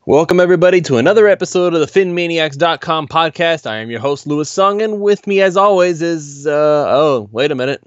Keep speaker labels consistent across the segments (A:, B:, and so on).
A: Welcome, everybody, to another episode of the PhinManiacs.com podcast. I am your host, Louis Sung, and with me, as always, is, wait a minute.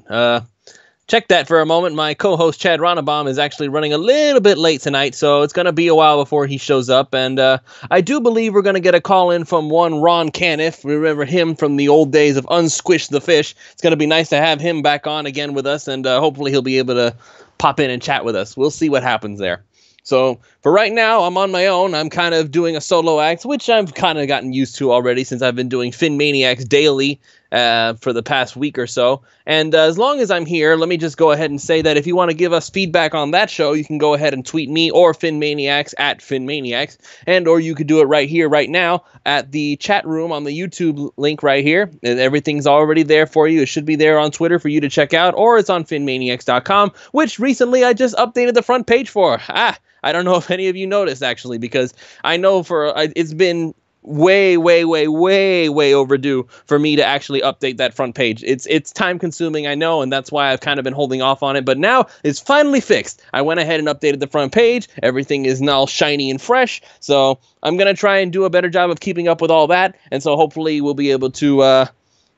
A: Check that for a moment. My co-host, Chad Ronnebaum, is actually running a little bit late tonight, so it's going to be a while before he shows up, and I do believe we're going to get a call in from one Ron Caniff. Remember him from the old days of Unsquish the Fish. It's going to be nice to have him back on again with us, and hopefully he'll be able to pop in and chat with us. We'll see what happens there. So for right now, I'm on my own. I'm kind of doing a solo act, which I've kind of gotten used to already since I've been doing PhinManiacs daily for the past week or so. And as long as I'm here, let me just go ahead and say that if you want to give us feedback on that show, you can go ahead and tweet me or PhinManiacs at PhinManiacs, and or you could do it right here, right now, at the chat room on the YouTube link right here. And everything's already there for you. It should be there on Twitter for you to check out, or it's on PhinManiacs.com, which recently I just updated the front page for. I don't know if any of you noticed, actually, because I know it's been way overdue for me to actually update that front page. It's time consuming, I know, and that's why I've kind of been holding off on it, but now it's finally fixed. I went ahead and updated the front page. Everything is now shiny and fresh, so I'm going to try and do a better job of keeping up with all that, and so hopefully we'll be able to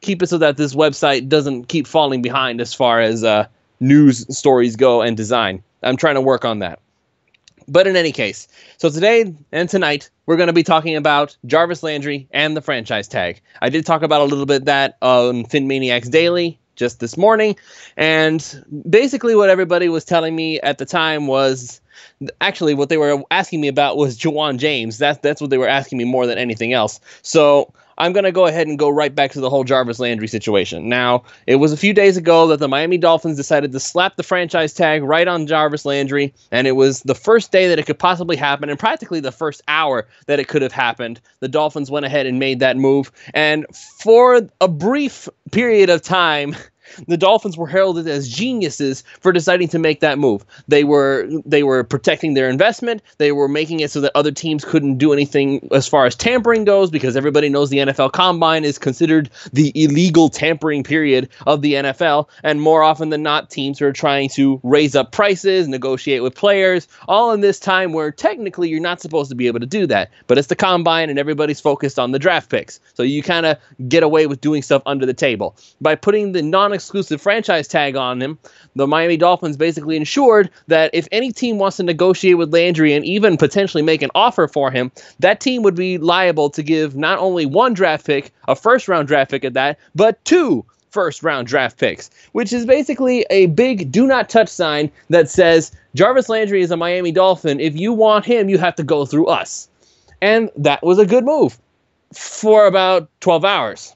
A: keep it so that this website doesn't keep falling behind as far as news stories go and design. I'm trying to work on that. But in any case, so today and tonight, we're going to be talking about Jarvis Landry and the franchise tag. I did talk about a little bit that on PhinManiacs Daily just this morning, and basically what everybody was telling me at the time was, actually what they were asking me about was Juwan James. That's what they were asking me more than anything else. So I'm going to go ahead and go right back to the whole Jarvis Landry situation. Now, it was a few days ago that the Miami Dolphins decided to slap the franchise tag right on Jarvis Landry, and it was the first day that it could possibly happen, and practically the first hour that it could have happened. The Dolphins went ahead and made that move, and for a brief period of time, the Dolphins were heralded as geniuses for deciding to make that move. They were protecting their investment. They were making it so that other teams couldn't do anything as far as tampering goes, because everybody knows the NFL Combine is considered the illegal tampering period of the NFL, and more often than not, teams are trying to raise up prices, negotiate with players, all in this time where technically you're not supposed to be able to do that. But it's the Combine, and everybody's focused on the draft picks, so you kind of get away with doing stuff under the table. By putting the non-exclusive franchise tag on him, the Miami Dolphins basically ensured that if any team wants to negotiate with Landry and even potentially make an offer for him, that team would be liable to give not only one draft pick, a first-round draft pick at that, but two first-round draft picks, which is basically a big do-not-touch sign that says, Jarvis Landry is a Miami Dolphin. If you want him, you have to go through us. And that was a good move for about 12 hours.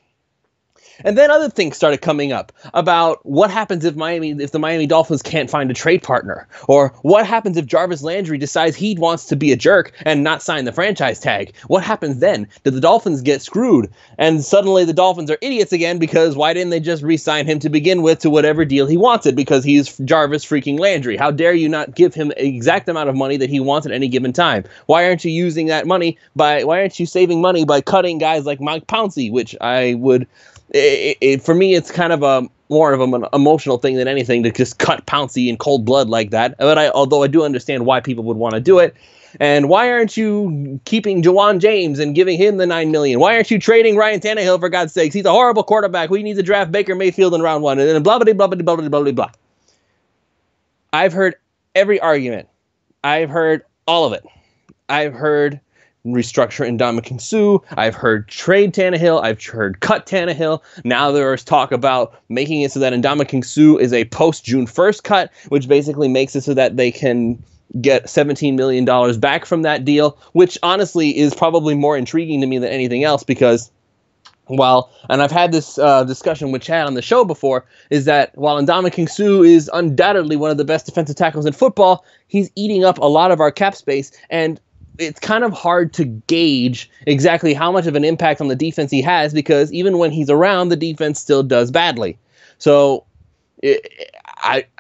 A: And then other things started coming up about what happens if the Miami Dolphins can't find a trade partner, or what happens if Jarvis Landry decides he wants to be a jerk and not sign the franchise tag. What happens then? Did the Dolphins get screwed? And suddenly the Dolphins are idiots again, because why didn't they just re-sign him to begin with to whatever deal he wanted? Because he's Jarvis freaking Landry. How dare you not give him the exact amount of money that he wants at any given time? Why aren't you using that money why aren't you saving money by cutting guys like Mike Pouncey, which I would... for me, it's kind of more of an emotional thing than anything to just cut Pouncey in cold blood like that. But although I do understand why people would want to do it. And why aren't you keeping Juwan James and giving him the $9 million? Why aren't you trading Ryan Tannehill, for God's sakes? He's a horrible quarterback. We need to draft Baker Mayfield in round 1. And then blah, blah, blah, blah, blah, blah, blah, blah. I've heard every argument. I've heard all of it. I've heard restructure Ndamukong Suh. I've heard trade Tannehill. I've heard cut Tannehill. Now there's talk about making it so that Ndamukong Suh is a post-June 1st cut, which basically makes it so that they can get $17 million back from that deal, which honestly is probably more intriguing to me than anything else, because and I've had this discussion with Chad on the show before, is that while Ndamukong Suh is undoubtedly one of the best defensive tackles in football, he's eating up a lot of our cap space, and it's kind of hard to gauge exactly how much of an impact on the defense he has, because even when he's around, the defense still does badly. So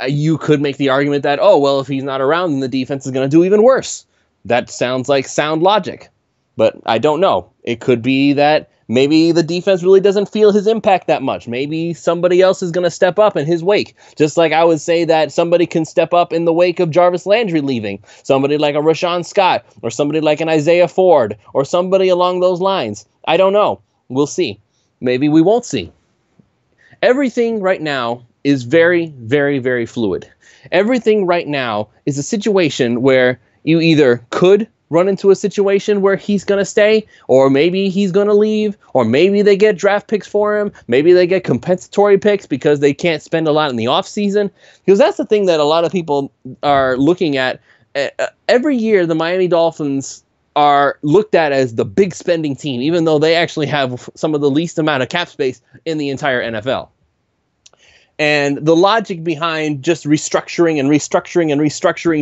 A: you could make the argument that, if he's not around, then the defense is going to do even worse. That sounds like sound logic, but I don't know. It could be that Maybe the defense really doesn't feel his impact that much. Maybe somebody else is going to step up in his wake. Just like I would say that somebody can step up in the wake of Jarvis Landry leaving. Somebody like a Rashawn Scott, or somebody like an Isaiah Ford, or somebody along those lines. I don't know. We'll see. Maybe we won't see. Everything right now is very, very, very fluid. Everything right now is a situation where you either could run into a situation where he's going to stay, or maybe he's going to leave, or maybe they get draft picks for him. Maybe they get compensatory picks because they can't spend a lot in the offseason. Because that's the thing that a lot of people are looking at. Every year, the Miami Dolphins are looked at as the big spending team, even though they actually have some of the least amount of cap space in the entire NFL. And the logic behind just restructuring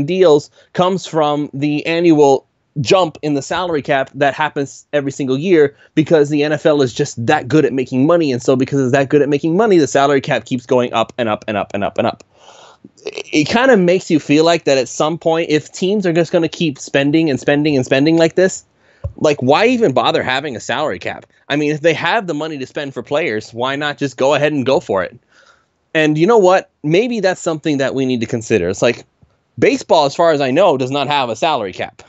A: deals comes from the annual jump in the salary cap that happens every single year, because the NFL is just that good at making money. And so because it's that good at making money, the salary cap keeps going up and up and up and up and up. It kind of makes you feel like that at some point, if teams are just going to keep spending and spending and spending like this, like, why even bother having a salary cap? I mean, if they have the money to spend for players, why not just go ahead and go for it? And you know what? Maybe that's something that we need to consider. It's like baseball, as far as I know, does not have a salary cap.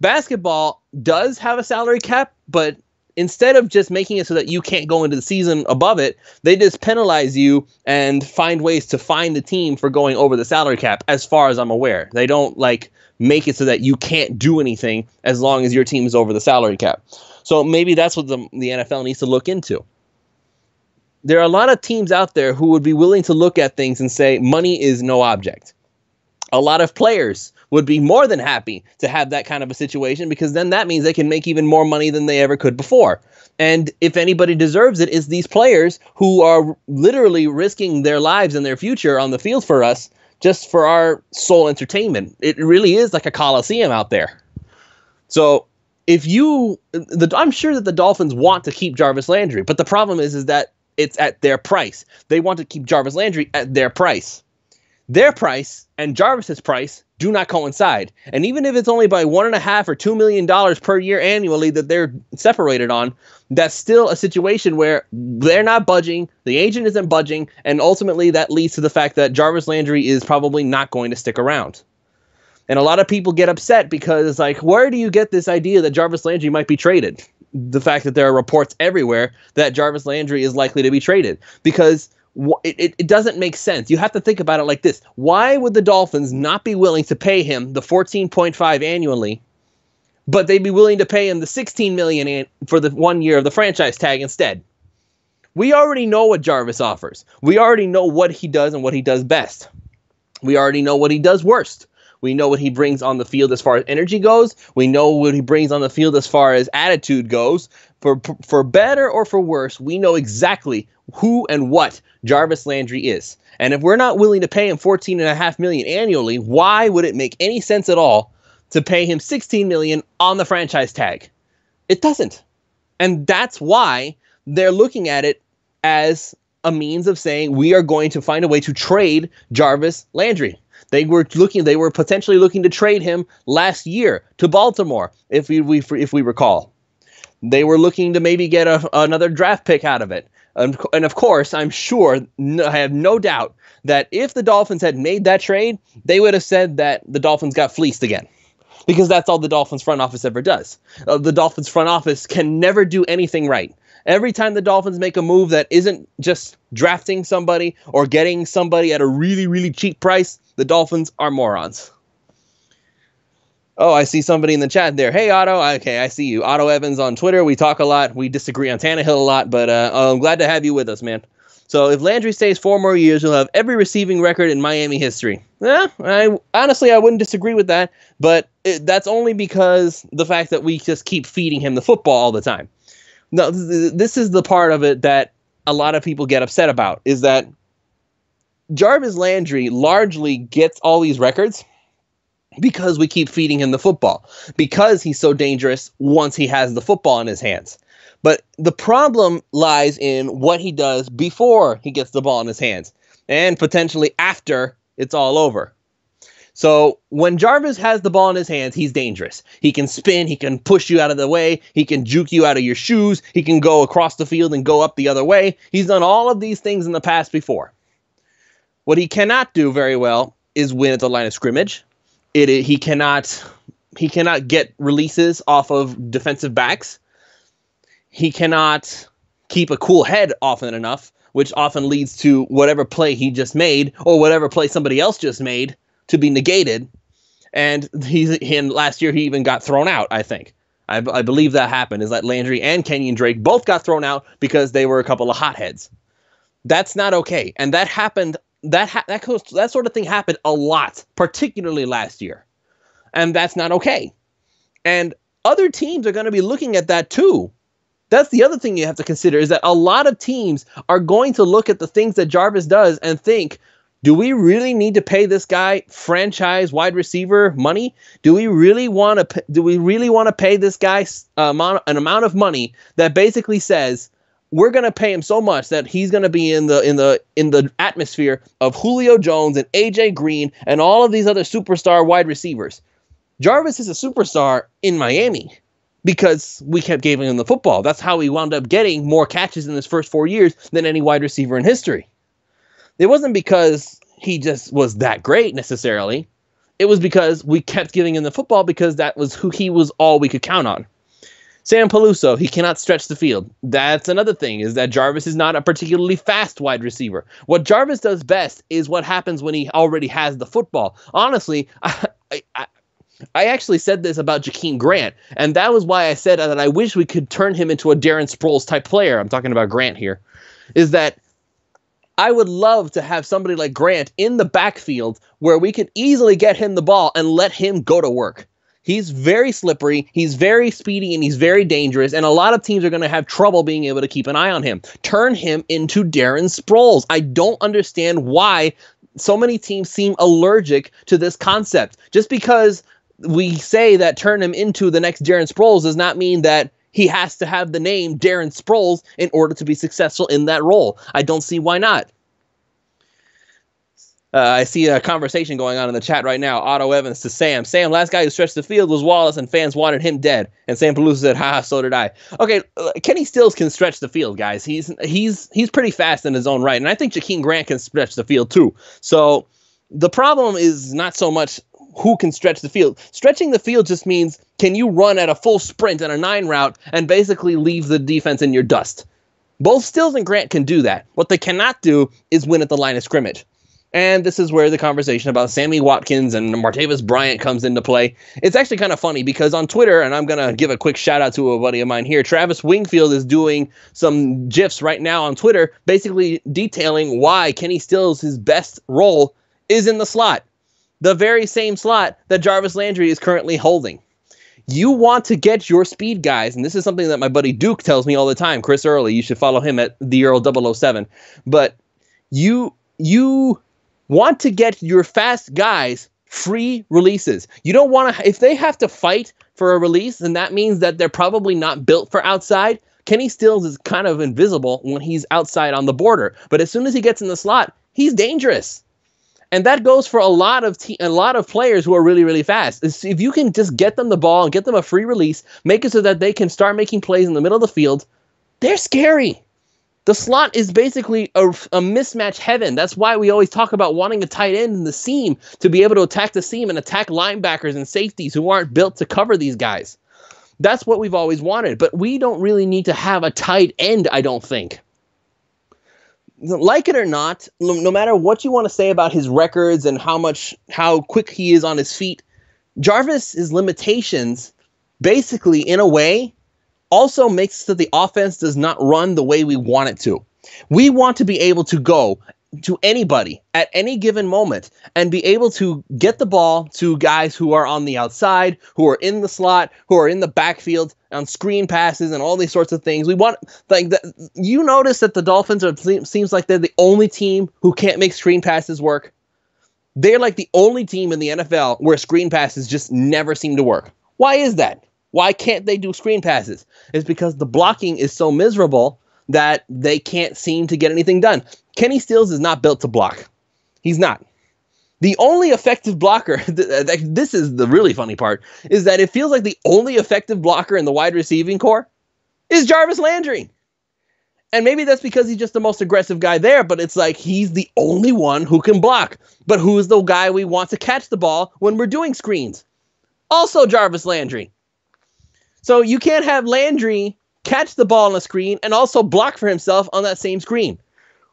A: Basketball does have a salary cap, but instead of just making it so that you can't go into the season above it, they just penalize you and find ways to fine the team for going over the salary cap, as far as I'm aware. They don't like make it so that you can't do anything as long as your team is over the salary cap. So maybe that's what the NFL needs to look into. There are a lot of teams out there who would be willing to look at things and say money is no object. A lot of players would be more than happy to have that kind of a situation, because then that means they can make even more money than they ever could before. And if anybody deserves it, it's these players who are literally risking their lives and their future on the field for us, just for our sole entertainment. It really is like a coliseum out there. So I'm sure that the Dolphins want to keep Jarvis Landry, but the problem is that it's at their price. They want to keep Jarvis Landry at their price. Their price and Jarvis's price do not coincide. And even if it's only by $1.5 or $2 million per year annually that they're separated on, that's still a situation where they're not budging, the agent isn't budging, and ultimately that leads to the fact that Jarvis Landry is probably not going to stick around. And a lot of people get upset because it's like, where do you get this idea that Jarvis Landry might be traded? The fact that there are reports everywhere that Jarvis Landry is likely to be traded, because it doesn't make sense. You have to think about it like this. Why would the Dolphins not be willing to pay him the $14.5 annually, but they'd be willing to pay him the $16 million for the 1 year of the franchise tag instead? We already know what Jarvis offers. We already know what he does and what he does best. We already know what he does worst. We know what he brings on the field as far as energy goes. We know what he brings on the field as far as attitude goes. For better or for worse, we know exactly who and what Jarvis Landry is. And if we're not willing to pay him $14.5 million annually, why would it make any sense at all to pay him $16 million on the franchise tag? It doesn't. And that's why they're looking at it as a means of saying we are going to find a way to trade Jarvis Landry. They were potentially looking to trade him last year to Baltimore, if we recall. They were looking to maybe get another draft pick out of it. And of course, I'm sure, I have no doubt, that if the Dolphins had made that trade, they would have said that the Dolphins got fleeced again. Because that's all the Dolphins front office ever does. The Dolphins front office can never do anything right. Every time the Dolphins make a move that isn't just drafting somebody or getting somebody at a really, really cheap price, the Dolphins are morons. Oh, I see somebody in the chat there. Hey, Otto. Okay, I see you. Otto Evans on Twitter. We talk a lot. We disagree on Tannehill a lot, but I'm glad to have you with us, man. So if Landry stays 4 more years, he'll have every receiving record in Miami history. Honestly, I wouldn't disagree with that, but that's only because the fact that we just keep feeding him the football all the time. No, this is the part of it that a lot of people get upset about, is that Jarvis Landry largely gets all these records because we keep feeding him the football, because he's so dangerous once he has the football in his hands. But the problem lies in what he does before he gets the ball in his hands, and potentially after it's all over. So when Jarvis has the ball in his hands, he's dangerous. He can spin, he can push you out of the way, he can juke you out of your shoes, he can go across the field and go up the other way. He's done all of these things in the past before. What he cannot do very well is win at the line of scrimmage. He cannot get releases off of defensive backs. He cannot keep a cool head often enough, which often leads to whatever play he just made or whatever play somebody else just made to be negated. And last year he even got thrown out, I think. I believe that happened, is that Landry and Kenyon Drake both got thrown out because they were a couple of hotheads. That's not okay. And that happened, that sort of thing happened a lot, particularly last year. And that's not okay. And other teams are going to be looking at that too. That's the other thing you have to consider, is that a lot of teams are going to look at the things that Jarvis does and think, do we really need to pay this guy franchise wide receiver money? Do we really want to pay this guy an amount of money that basically says we're going to pay him so much that he's going to be in the atmosphere of Julio Jones and AJ Green and all of these other superstar wide receivers? Jarvis is a superstar in Miami because we kept giving him the football. That's how he wound up getting more catches in his first 4 years than any wide receiver in history. It wasn't because he just was that great necessarily. It was because we kept giving him the football because that was who he was, all we could count on. Sam Peluso, he cannot stretch the field. That's another thing, is that Jarvis is not a particularly fast wide receiver. What Jarvis does best is what happens when he already has the football. Honestly, I actually said this about Jakeem Grant, and that was why I said that I wish we could turn him into a Darren Sproles type player. I'm talking about Grant here. Is that I would love to have somebody like Grant in the backfield where we could easily get him the ball and let him go to work. He's very slippery, he's very speedy, and he's very dangerous, and a lot of teams are going to have trouble being able to keep an eye on him. Turn him into Darren Sproles. I don't understand why so many teams seem allergic to this concept. Just because we say that turn him into the next Darren Sproles does not mean that he has to have the name Darren Sproles in order to be successful in that role. I don't see why not. I see a conversation going on in the chat right now. Otto Evans to Sam. Sam, last guy who stretched the field was Wallace, and fans wanted him dead. And Sam Pelusa said, haha, so did I. Okay, Kenny Stills can stretch the field, guys. He's pretty fast in his own right. And I think Jakeem Grant can stretch the field too. So the problem is not so much who can stretch the field. Stretching the field just means, can you run at a full sprint and a 9 route and basically leave the defense in your dust? Both Stills and Grant can do that. What they cannot do is win at the line of scrimmage. And this is where the conversation about Sammy Watkins and Martavis Bryant comes into play. It's actually kind of funny because on Twitter, and I'm going to give a quick shout out to a buddy of mine here, Travis Wingfield is doing some GIFs right now on Twitter, basically detailing why Kenny Stills' best role is in the slot. The very same slot that Jarvis Landry is currently holding. You want to get your speed guys, and this is something that my buddy Duke tells me all the time, Chris Early, you should follow him at the Earl 007, but you want to get your fast guys free releases. You don't want to, if they have to fight for a release, then that means that they're probably not built for outside. Kenny Stills is kind of invisible when he's outside on the border, but as soon as he gets in the slot, he's dangerous. And that goes for a lot of players who are really, really fast. If you can just get them the ball and get them a free release, make it so that they can start making plays in the middle of the field, they're scary. The slot is basically a mismatch heaven. That's why we always talk about wanting a tight end in the seam to be able to attack the seam and attack linebackers and safeties who aren't built to cover these guys. That's what we've always wanted. But we don't really need to have a tight end, I don't think. Like it or not, no matter what you want to say about his records and how quick he is on his feet, Jarvis's limitations basically, in a way, also makes so that the offense does not run the way we want it to. We want to be able to go to anybody at any given moment and be able to get the ball to guys who are on the outside, who are in the slot, who are in the backfield, on screen passes and all these sorts of things. We want, like, you notice that the Dolphins seems like they're the only team who can't make screen passes work. They're like the only team in the NFL where screen passes just never seem to work. Why is that? Why can't they do screen passes? It's because the blocking is so miserable that they can't seem to get anything done. Kenny Stills is not built to block. He's not. The only effective blocker, this is the really funny part, is that it feels like the only effective blocker in the wide receiving core is Jarvis Landry. And maybe that's because he's just the most aggressive guy there, but it's like he's the only one who can block. But who is the guy we want to catch the ball when we're doing screens? Also Jarvis Landry. So you can't have Landry catch the ball on a screen and also block for himself on that same screen.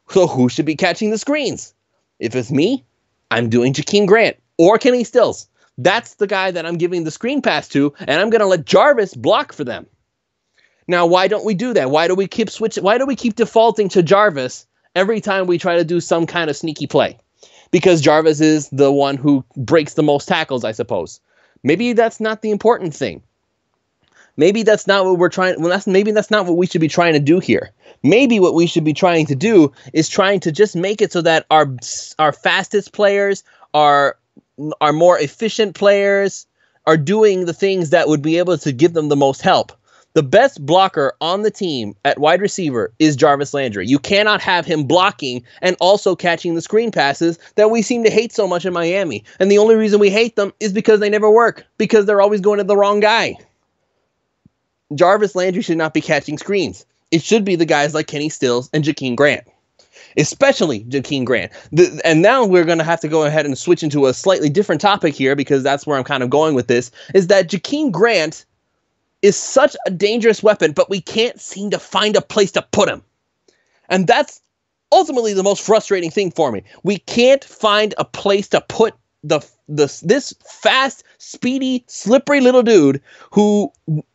A: So who should be catching the screens? If it's me, I'm doing Jakeem Grant or Kenny Stills. That's the guy that I'm giving the screen pass to, and I'm going to let Jarvis block for them. Now, why don't we do that? Why do we keep switching? Why do we keep defaulting to Jarvis every time we try to do some kind of sneaky play? Because Jarvis is the one who breaks the most tackles, I suppose. Maybe that's not the important thing. Maybe that's not what we're trying. Well, maybe that's not what we should be trying to do here. Maybe what we should be trying to do is trying to just make it so that our fastest players, our more efficient players, are doing the things that would be able to give them the most help. The best blocker on the team at wide receiver is Jarvis Landry. You cannot have him blocking and also catching the screen passes that we seem to hate so much in Miami. And the only reason we hate them is because they never work, because they're always going to the wrong guy. Jarvis Landry should not be catching screens. It should be the guys like Kenny Stills and Jakeem Grant, especially Jakeem Grant. And now we're going to have to go ahead and switch into a slightly different topic here, because that's where I'm kind of going with this, is that Jakeem Grant is such a dangerous weapon, but we can't seem to find a place to put him. And that's ultimately the most frustrating thing for me. We can't find a place to put this fast, speedy, slippery little dude who,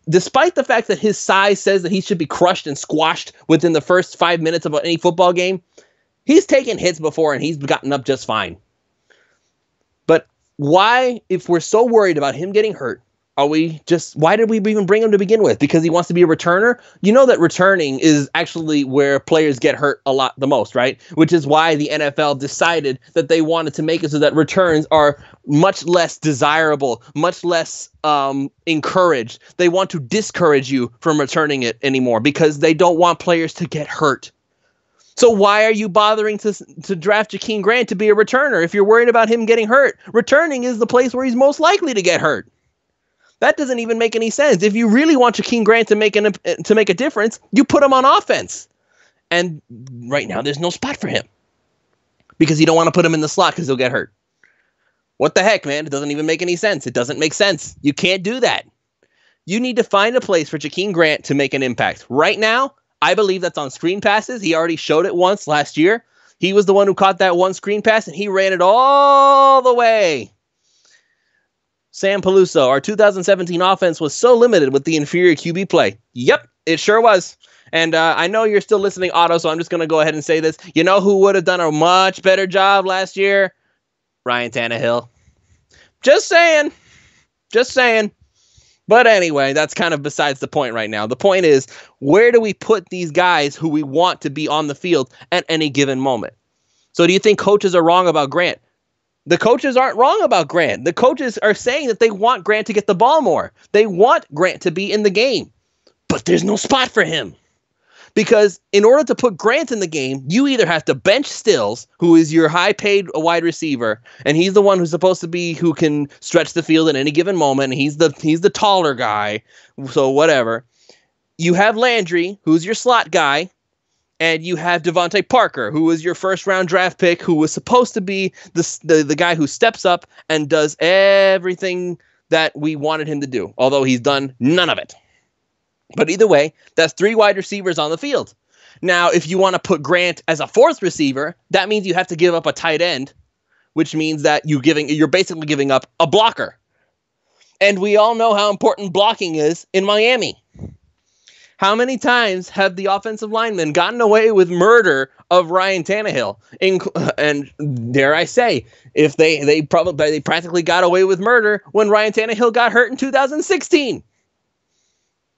A: despite the fact that his size says that he should be crushed and squashed within the first 5 minutes of any football game, he's taken hits before and he's gotten up just fine. But why, if we're so worried about him getting hurt, why did we even bring him to begin with? Because he wants to be a returner? You know that returning is actually where players get hurt a lot the most, right? Which is why the NFL decided that they wanted to make it so that returns are much less desirable, much less encouraged. They want to discourage you from returning it anymore because they don't want players to get hurt. So why are you bothering to draft Jakeem Grant to be a returner if you're worried about him getting hurt? Returning is the place where he's most likely to get hurt. That doesn't even make any sense. If you really want Jakeem Grant to make a difference, you put him on offense. And right now, there's no spot for him because you don't want to put him in the slot because he'll get hurt. What the heck, man? It doesn't even make any sense. It doesn't make sense. You can't do that. You need to find a place for Jakeem Grant to make an impact. Right now, I believe that's on screen passes. He already showed it once last year. He was the one who caught that one screen pass, and he ran it all the way. Sam Peluso, our 2017 offense was so limited with the inferior QB play. Yep, it sure was. And I know you're still listening, Otto, so I'm just going to go ahead and say this. You know who would have done a much better job last year? Ryan Tannehill. Just saying. Just saying. But anyway, that's kind of besides the point right now. The point is, where do we put these guys who we want to be on the field at any given moment? So do you think coaches are wrong about Grant? The coaches aren't wrong about Grant. The coaches are saying that they want Grant to get the ball more. They want Grant to be in the game. But there's no spot for him. Because in order to put Grant in the game, you either have to bench Stills, who is your high-paid wide receiver, and he's the one who's supposed to be who can stretch the field at any given moment. He's the taller guy, so whatever. You have Landry, who's your slot guy, and you have Devontae Parker, who was your first-round draft pick, who was supposed to be the guy who steps up and does everything that we wanted him to do, although he's done none of it. But either way, that's 3 wide receivers on the field. Now, if you want to put Grant as a 4th receiver, that means you have to give up a tight end, which means that you're basically giving up a blocker. And we all know how important blocking is in Miami. How many times have the offensive linemen gotten away with murder of Ryan Tannehill? And dare I say, if they practically got away with murder when Ryan Tannehill got hurt in 2016.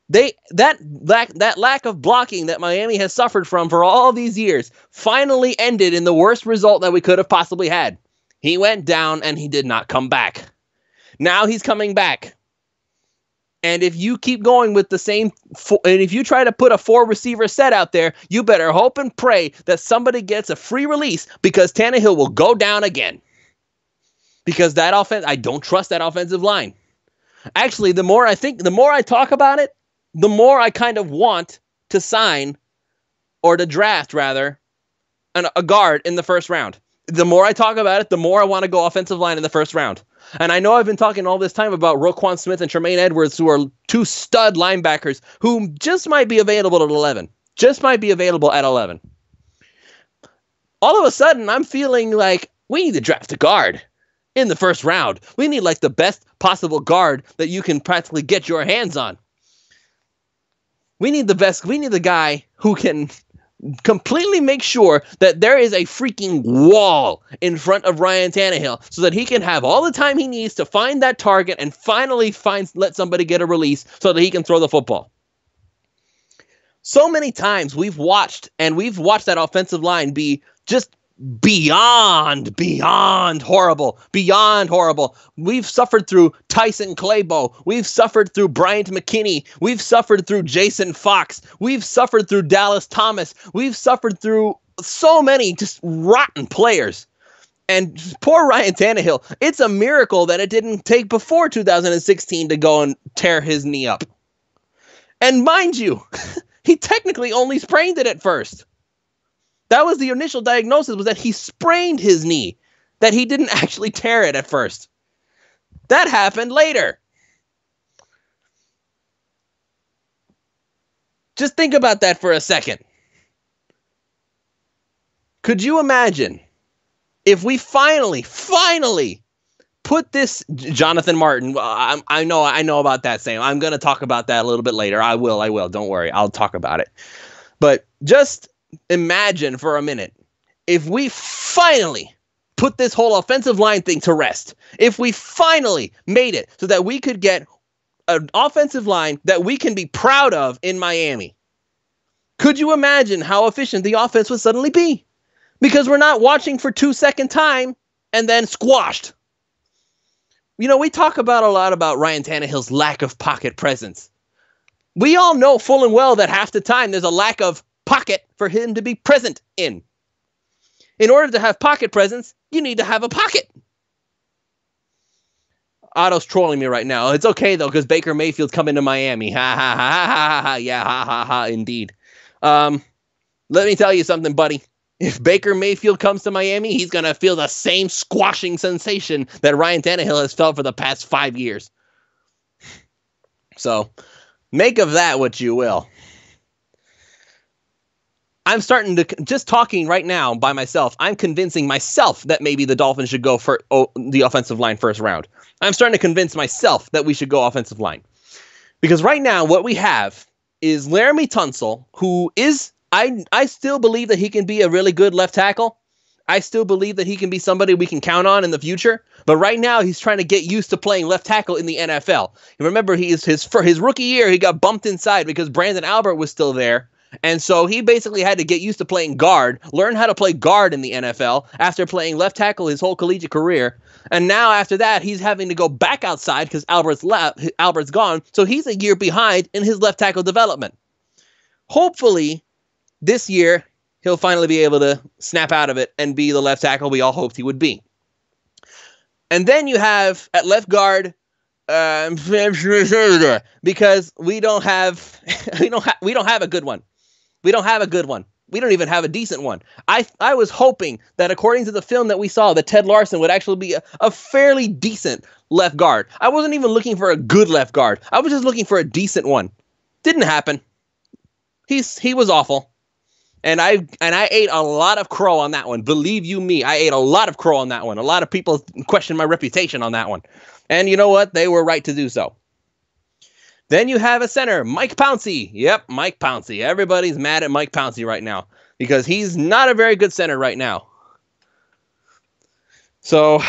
A: That lack of blocking that Miami has suffered from for all these years finally ended in the worst result that we could have possibly had. He went down and he did not come back. Now he's coming back. And if you keep going with the same, and if you try to put a 4 receiver set out there, you better hope and pray that somebody gets a free release because Tannehill will go down again. because that offense, I don't trust that offensive line. Actually, the more I talk about it, the more I kind of want to sign, or to draft rather, a guard in the first round. The more I talk about it, the more I want to go offensive line in the first round. And I know I've been talking all this time about Roquan Smith and Tremaine Edwards, who are two stud linebackers who just might be available at 11. Just might be available at 11. All of a sudden, I'm feeling like we need to draft a guard in the first round. We need like the best possible guard that you can practically get your hands on. We need the guy who can completely make sure that there is a freaking wall in front of Ryan Tannehill so that he can have all the time he needs to find that target and finally let somebody get a release so that he can throw the football. So many times we've watched that offensive line be just beyond horrible. We've suffered through Tyson Clabo. We've suffered through Bryant McKinney. We've suffered through Jason Fox. We've suffered through Dallas Thomas. We've suffered through so many just rotten players. And poor Ryan Tannehill, it's a miracle that it didn't take before 2016 to go and tear his knee up. And mind you, he technically only sprained it at first. That was the initial diagnosis, was that he sprained his knee, that he didn't actually tear it at first. That happened later. Just think about that for a second. Could you imagine if we finally put this Jonathan Martin, I know about that, Sam. I'm going to talk about that a little bit later. I will. Don't worry. I'll talk about it. But just imagine for a minute, if we finally put this whole offensive line thing to rest, if we finally made it so that we could get an offensive line that we can be proud of in Miami, could you imagine how efficient the offense would suddenly be? Because we're not watching for 2-second time and then squashed. You know, we talk a lot about Ryan Tannehill's lack of pocket presence. We all know full and well that half the time there's a lack of pocket for him to be present in. In order to have pocket presence, you need to have a pocket. Otto's trolling me right now. It's okay though, because Baker Mayfield's coming to Miami. Ha ha ha ha ha ha. Yeah, ha ha ha indeed. Let me tell you something, buddy. If Baker Mayfield comes to Miami, he's gonna feel the same squashing sensation that Ryan Tannehill has felt for the past 5 years. So, make of that what you will. I'm starting to, just talking right now by myself, I'm convincing myself that maybe the Dolphins should go for the offensive line first round. I'm starting to convince myself that we should go offensive line. Because right now, what we have is Laramie Tunsil, who is, I still believe that he can be a really good left tackle. I still believe that he can be somebody we can count on in the future. But right now, he's trying to get used to playing left tackle in the NFL. You remember, for his rookie year, he got bumped inside because Brandon Albert was still there. And so he basically had to get used to playing guard, learn how to play guard in the NFL after playing left tackle his whole collegiate career. And now after that, he's having to go back outside because Albert's gone. So he's a year behind in his left tackle development. Hopefully, this year, he'll finally be able to snap out of it and be the left tackle we all hoped he would be. And then you have at left guard, because we don't have a good one. We don't have a good one. We don't even have a decent one. I was hoping that according to the film that we saw, that Ted Larson would actually be a fairly decent left guard. I wasn't even looking for a good left guard. I was just looking for a decent one. Didn't happen. He was awful. And I ate a lot of crow on that one. Believe you me, I ate a lot of crow on that one. A lot of people questioned my reputation on that one. And you know what? They were right to do so. Then you have a center, Mike Pouncey. Yep, Mike Pouncey. Everybody's mad at Mike Pouncey right now because he's not a very good center right now. So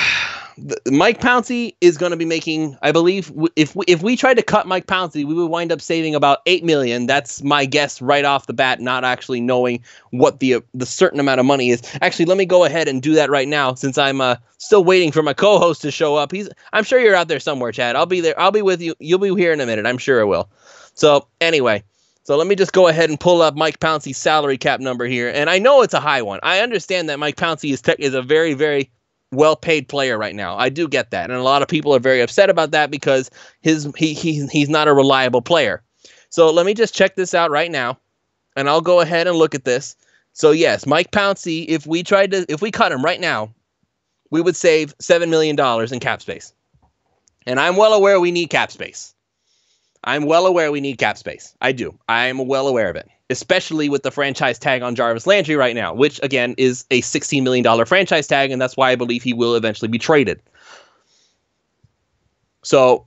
A: Mike Pouncey is going to be making, I believe, if we tried to cut Mike Pouncey, we would wind up saving about $8 million. That's my guess right off the bat, not actually knowing what the certain amount of money is. Actually, let me go ahead and do that right now since I'm still waiting for my co-host to show up. I'm sure you're out there somewhere, Chad. I'll be there. I'll be with you. You'll be here in a minute. I'm sure I will. So anyway, let me just go ahead and pull up Mike Pouncey's salary cap number here. And I know it's a high one. I understand that Mike Pouncey is a very, very well-paid player right now. I do get that. And a lot of people are very upset about that because he's not a reliable player. So let me just check this out right now, and I'll go ahead and look at this. So yes, Mike Pouncey, if we cut him right now, we would save $7 million in cap space. And I'm well aware we need cap space. I do. I'm well aware of it, especially with the franchise tag on Jarvis Landry right now, which, again, is a $16 million franchise tag, and that's why I believe he will eventually be traded. So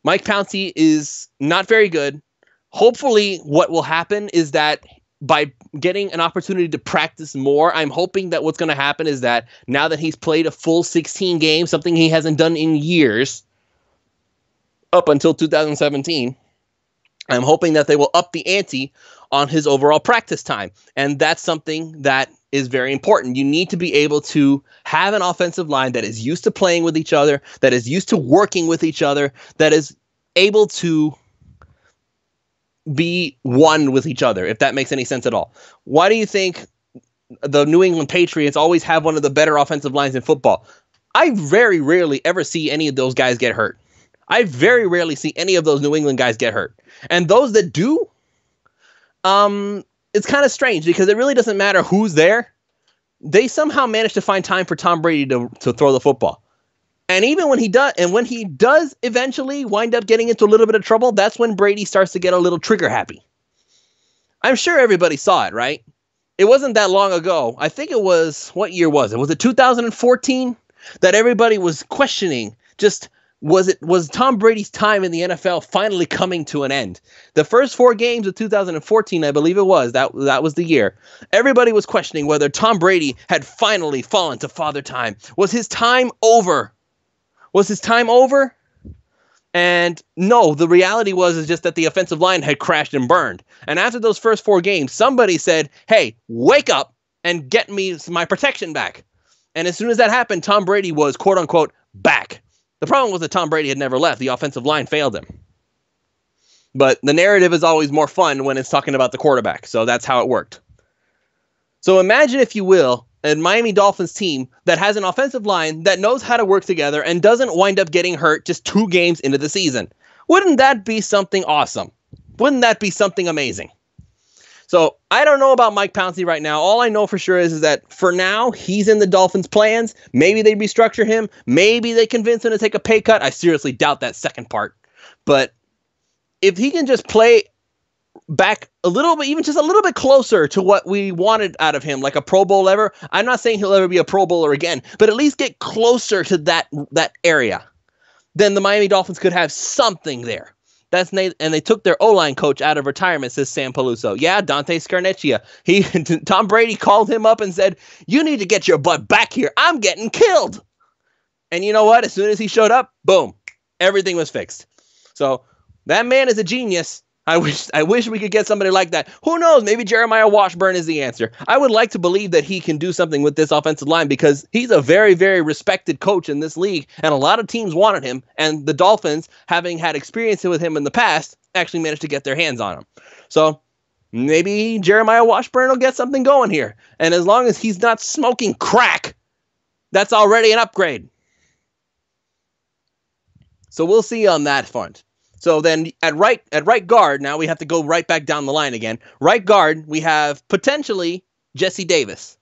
A: Mike Pouncey is not very good. Hopefully what will happen is that by getting an opportunity to practice more, I'm hoping that what's going to happen is that now that he's played a full 16 games, something he hasn't done in years, up until 2017, I'm hoping that they will up the ante on his overall practice time. And that's something that is very important. You need to be able to have an offensive line that is used to playing with each other, that is used to working with each other, that is able to be one with each other, if that makes any sense at all. Why do you think the New England Patriots always have one of the better offensive lines in football? I very rarely ever see any of those guys get hurt. I very rarely see any of those New England guys get hurt. And those that do, it's kind of strange because it really doesn't matter who's there. They somehow manage to find time for Tom Brady to throw the football. And even when he does eventually wind up getting into a little bit of trouble, that's when Brady starts to get a little trigger happy. I'm sure everybody saw it, right? It wasn't that long ago. I think it was, what year was it? Was it 2014 that everybody was questioning was Tom Brady's time in the NFL finally coming to an end? The first 4 games of 2014, I believe it was, that was the year. Everybody was questioning whether Tom Brady had finally fallen to father time. Was his time over? And no, the reality was just that the offensive line had crashed and burned. And after those first 4 games, somebody said, hey, wake up and get me my protection back. And as soon as that happened, Tom Brady was, quote unquote, back. The problem was that Tom Brady had never left. The offensive line failed him. But the narrative is always more fun when it's talking about the quarterback. So that's how it worked. So imagine, if you will, a Miami Dolphins team that has an offensive line that knows how to work together and doesn't wind up getting hurt just 2 games into the season. Wouldn't that be something awesome? Wouldn't that be something amazing? So I don't know about Mike Pouncey right now. All I know for sure is that for now, he's in the Dolphins' plans. Maybe they restructure him. Maybe they convince him to take a pay cut. I seriously doubt that second part. But if he can just play back a little bit, even just a little bit closer to what we wanted out of him, like a Pro Bowl ever. I'm not saying he'll ever be a Pro Bowler again, but at least get closer to that area. Then the Miami Dolphins could have something there. And they took their O-line coach out of retirement, says Sam Peluso. Yeah, Dante Scarnecchia. Tom Brady called him up and said, you need to get your butt back here. I'm getting killed. And you know what? As soon as he showed up, boom, everything was fixed. So that man is a genius. I wish we could get somebody like that. Who knows? Maybe Jeremiah Washburn is the answer. I would like to believe that he can do something with this offensive line because he's a very, very respected coach in this league, and a lot of teams wanted him, and the Dolphins, having had experience with him in the past, actually managed to get their hands on him. So maybe Jeremiah Washburn will get something going here. And as long as he's not smoking crack, that's already an upgrade. So we'll see on that front. So then at right guard, now we have to go right back down the line again. Right guard, we have potentially Jesse Davis.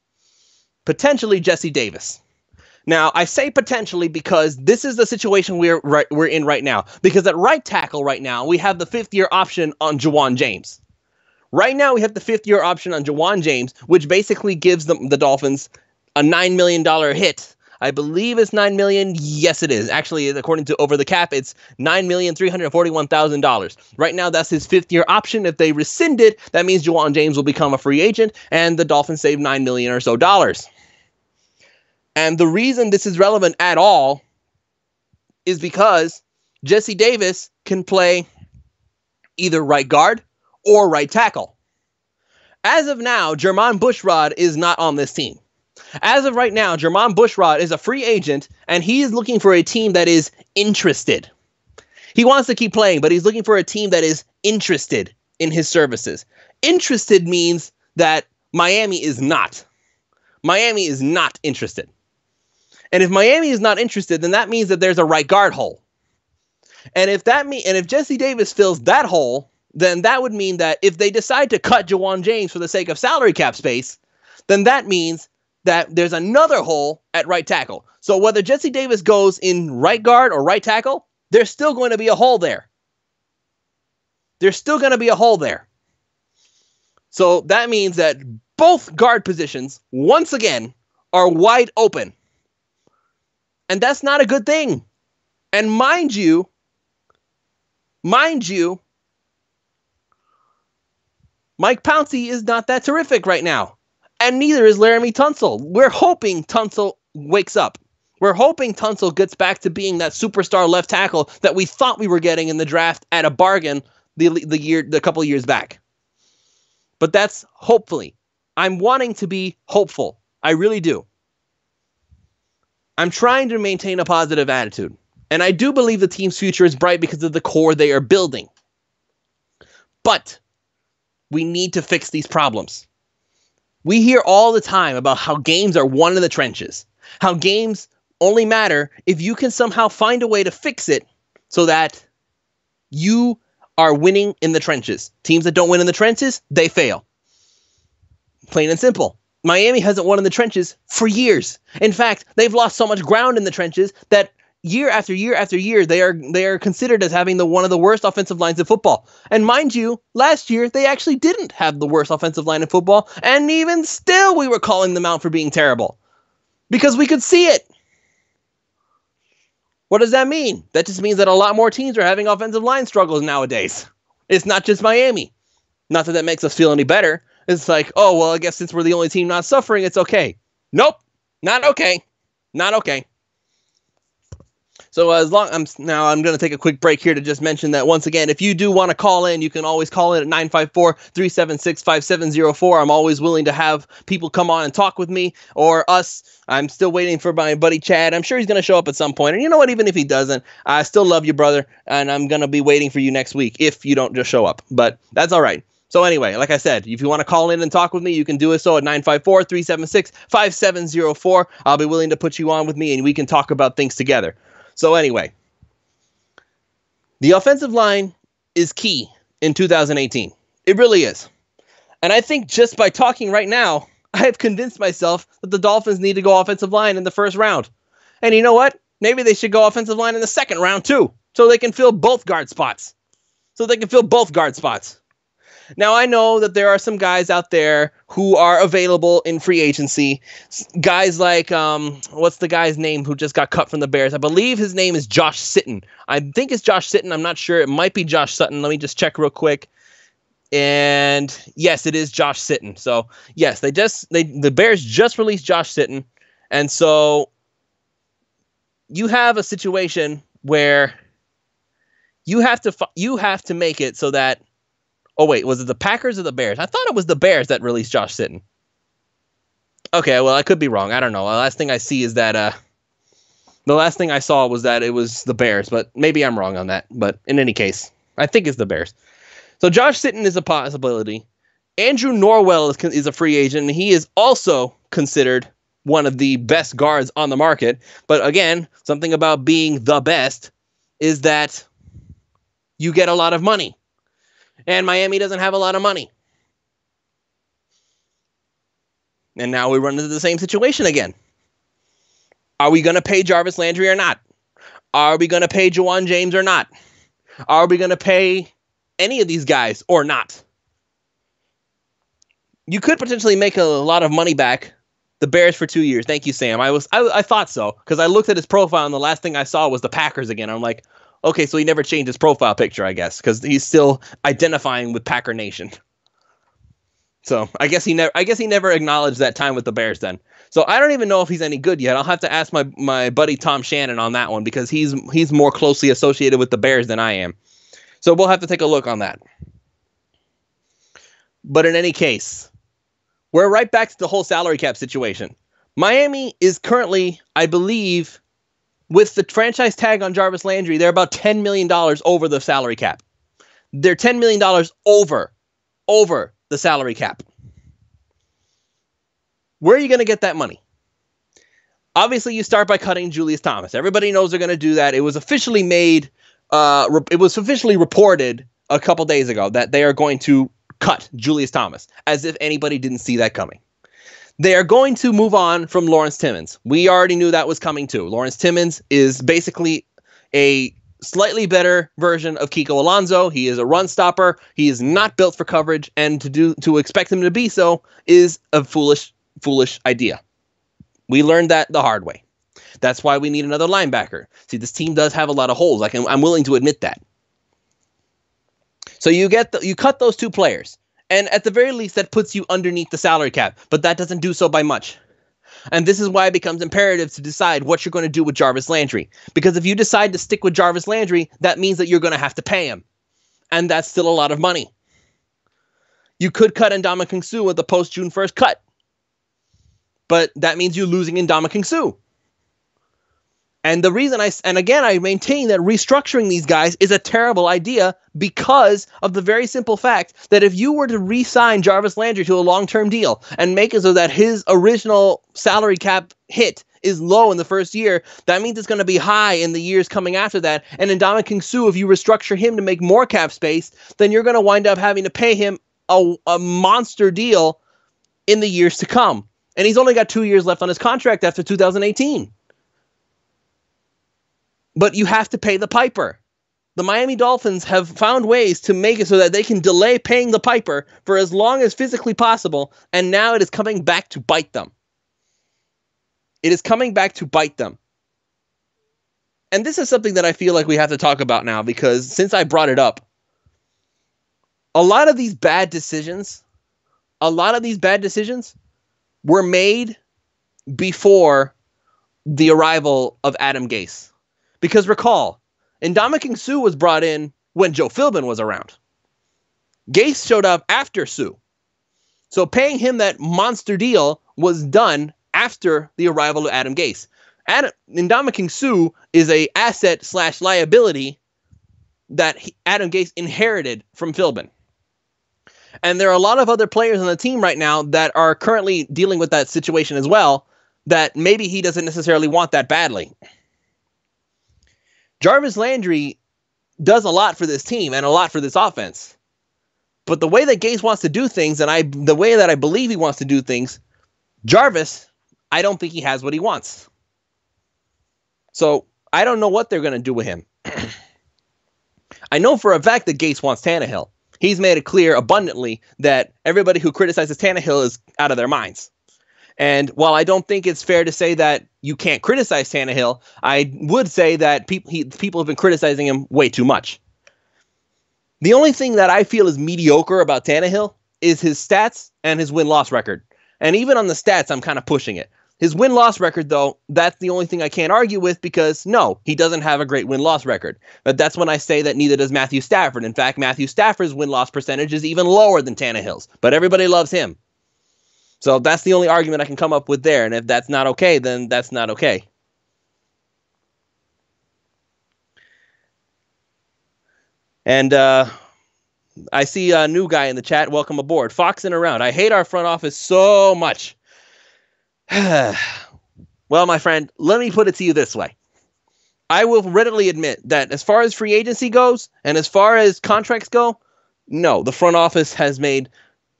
A: Now, I say potentially because this is the situation we're in right now. Because at right tackle right now, we have the 5th-year option on Juwan James. Right now, we have the 5th-year option on Juwan James, which basically gives the Dolphins a $9 million hit. I believe it's $9 million. Yes, it is. Actually, according to Over the Cap, it's $9,341,000. Right now, that's his 5th-year option. If they rescind it, that means Juwan James will become a free agent, and the Dolphins save $9 million or so dollars. And the reason this is relevant at all is because Jesse Davis can play either right guard or right tackle. As of now, Jermon Bushrod is not on this team. As of right now, Jermon Bushrod is a free agent, and he is looking for a team that is interested. He wants to keep playing, but he's looking for a team that is interested in his services. Interested means that Miami is not. Miami is not interested. And if Miami is not interested, then that means that there's a right guard hole. And if Jesse Davis fills that hole, then that would mean that if they decide to cut Juwan James for the sake of salary cap space, then that means that there's another hole at right tackle. So whether Jesse Davis goes in right guard or right tackle, there's still going to be a hole there. There's still going to be a hole there. So that means that both guard positions, once again, are wide open. And that's not a good thing. And mind you, Mike Pouncey is not that terrific right now. And neither is Laramie Tunsil. We're hoping Tunsil wakes up. We're hoping Tunsil gets back to being that superstar left tackle that we thought we were getting in the draft at a bargain the couple of years back. But that's hopefully. I'm wanting to be hopeful. I really do. I'm trying to maintain a positive attitude. And I do believe the team's future is bright because of the core they are building. But we need to fix these problems. We hear all the time about how games are won in the trenches. How games only matter if you can somehow find a way to fix it so that you are winning in the trenches. Teams that don't win in the trenches, they fail. Plain and simple. Miami hasn't won in the trenches for years. In fact, they've lost so much ground in the trenches that year after year after year, they are considered as having one of the worst offensive lines in football. And mind you, last year, they actually didn't have the worst offensive line in football. And even still, we were calling them out for being terrible. Because we could see it. What does that mean? That just means that a lot more teams are having offensive line struggles nowadays. It's not just Miami. Not that makes us feel any better. It's like, oh, well, I guess since we're the only team not suffering, it's okay. Nope. Not okay. Not okay. So I'm going to take a quick break here to just mention that once again, if you do want to call in, you can always call in at 954-376-5704. I'm always willing to have people come on and talk with me or us. I'm still waiting for my buddy Chad. I'm sure he's going to show up at some point. And you know what? Even if he doesn't, I still love you, brother. And I'm going to be waiting for you next week if you don't just show up. But that's all right. So anyway, like I said, if you want to call in and talk with me, you can do it so at 954-376-5704. I'll be willing to put you on with me and we can talk about things together. So anyway, the offensive line is key in 2018. It really is. And I think just by talking right now, I have convinced myself that the Dolphins need to go offensive line in the first round. And you know what? Maybe they should go offensive line in the second round too, so they can fill both guard spots. Now, I know that there are some guys out there who are available in free agency. Guys like, what's the guy's name who just got cut from the Bears? I believe his name is Josh Sitton. I think it's Josh Sitton. I'm not sure. It might be Josh Sutton. Let me just check real quick. And yes, it is Josh Sitton. So yes, the Bears just released Josh Sitton. And so you have a situation where you have to make it so that, oh, wait, was it the Packers or the Bears? I thought it was the Bears that released Josh Sitton. Okay, well, I could be wrong. I don't know. The last thing I see is that the last thing I saw was that it was the Bears, but maybe I'm wrong on that. But in any case, I think it's the Bears. So Josh Sitton is a possibility. Andrew Norwell is a free agent, and he is also considered one of the best guards on the market. But again, something about being the best is that you get a lot of money. And Miami doesn't have a lot of money. And now we run into the same situation again. Are we going to pay Jarvis Landry or not? Are we going to pay Juwan James or not? Are we going to pay any of these guys or not? You could potentially make a lot of money back the Bears for 2 years. Thank you, Sam. I thought so because I looked at his profile and the last thing I saw was the Packers again. I'm like, okay, so he never changed his profile picture, I guess, because he's still identifying with Packer Nation. So I guess he never acknowledged that time with the Bears then. So I don't even know if he's any good yet. I'll have to ask my buddy Tom Shannon on that one because he's more closely associated with the Bears than I am. So we'll have to take a look on that. But in any case, we're right back to the whole salary cap situation. Miami is currently, I believe, with the franchise tag on Jarvis Landry, they're about $10 million over the salary cap. They're $10 million over the salary cap. Where are you going to get that money? Obviously, you start by cutting Julius Thomas. Everybody knows they're going to do that. It was officially made. It was officially reported a couple days ago that they are going to cut Julius Thomas, as if anybody didn't see that coming. They are going to move on from Lawrence Timmons. We already knew that was coming too. Lawrence Timmons is basically a slightly better version of Kiko Alonso. He is a run stopper. He is not built for coverage, and to expect him to be so is a foolish idea. We learned that the hard way. That's why we need another linebacker. See, this team does have a lot of holes. I'm willing to admit that. So you cut those two players, and at the very least, that puts you underneath the salary cap. But that doesn't do so by much. And this is why it becomes imperative to decide what you're going to do with Jarvis Landry. Because if you decide to stick with Jarvis Landry, that means that you're going to have to pay him, and that's still a lot of money. You could cut Ndamukong Suh with the post June 1st cut. But that means you're losing Ndamukong Suh. And the reason I maintain that restructuring these guys is a terrible idea because of the very simple fact that if you were to re-sign Jarvis Landry to a long-term deal and make it so that his original salary cap hit is low in the first year, that means it's going to be high in the years coming after that. And Ndamukong Suh, if you restructure him to make more cap space, then you're going to wind up having to pay him a monster deal in the years to come. And he's only got 2 years left on his contract after 2018. But you have to pay the piper. The Miami Dolphins have found ways to make it so that they can delay paying the piper for as long as physically possible, and now it is coming back to bite them. It is coming back to bite them. And this is something that I feel like we have to talk about now, because since I brought it up, a lot of these bad decisions were made before the arrival of Adam Gase. Because recall, Ndamukong Suh was brought in when Joe Philbin was around. Gase showed up after Suh. So paying him that monster deal was done after the arrival of Adam Gase. Ndamukong Suh is a asset/liability that Adam Gase inherited from Philbin. And there are a lot of other players on the team right now that are currently dealing with that situation as well, that maybe he doesn't necessarily want that badly. Jarvis Landry does a lot for this team and a lot for this offense. But the way that Gase wants to do things, and the way that I believe he wants to do things, Jarvis, I don't think he has what he wants. So I don't know what they're going to do with him. I know for a fact that Gase wants Tannehill. He's made it clear abundantly that everybody who criticizes Tannehill is out of their minds. And while I don't think it's fair to say that you can't criticize Tannehill, I would say that people have been criticizing him way too much. The only thing that I feel is mediocre about Tannehill is his stats and his win-loss record. And even on the stats, I'm kind of pushing it. His win-loss record, though, that's the only thing I can't argue with, because, no, he doesn't have a great win-loss record. But that's when I say that neither does Matthew Stafford. In fact, Matthew Stafford's win-loss percentage is even lower than Tannehill's. But everybody loves him. So that's the only argument I can come up with there. And if that's not okay, then that's not okay. And I see a new guy in the chat. Welcome aboard. Foxing around. I hate our front office so much. Well, my friend, let me put it to you this way. I will readily admit that as far as free agency goes and as far as contracts go, no, the front office has made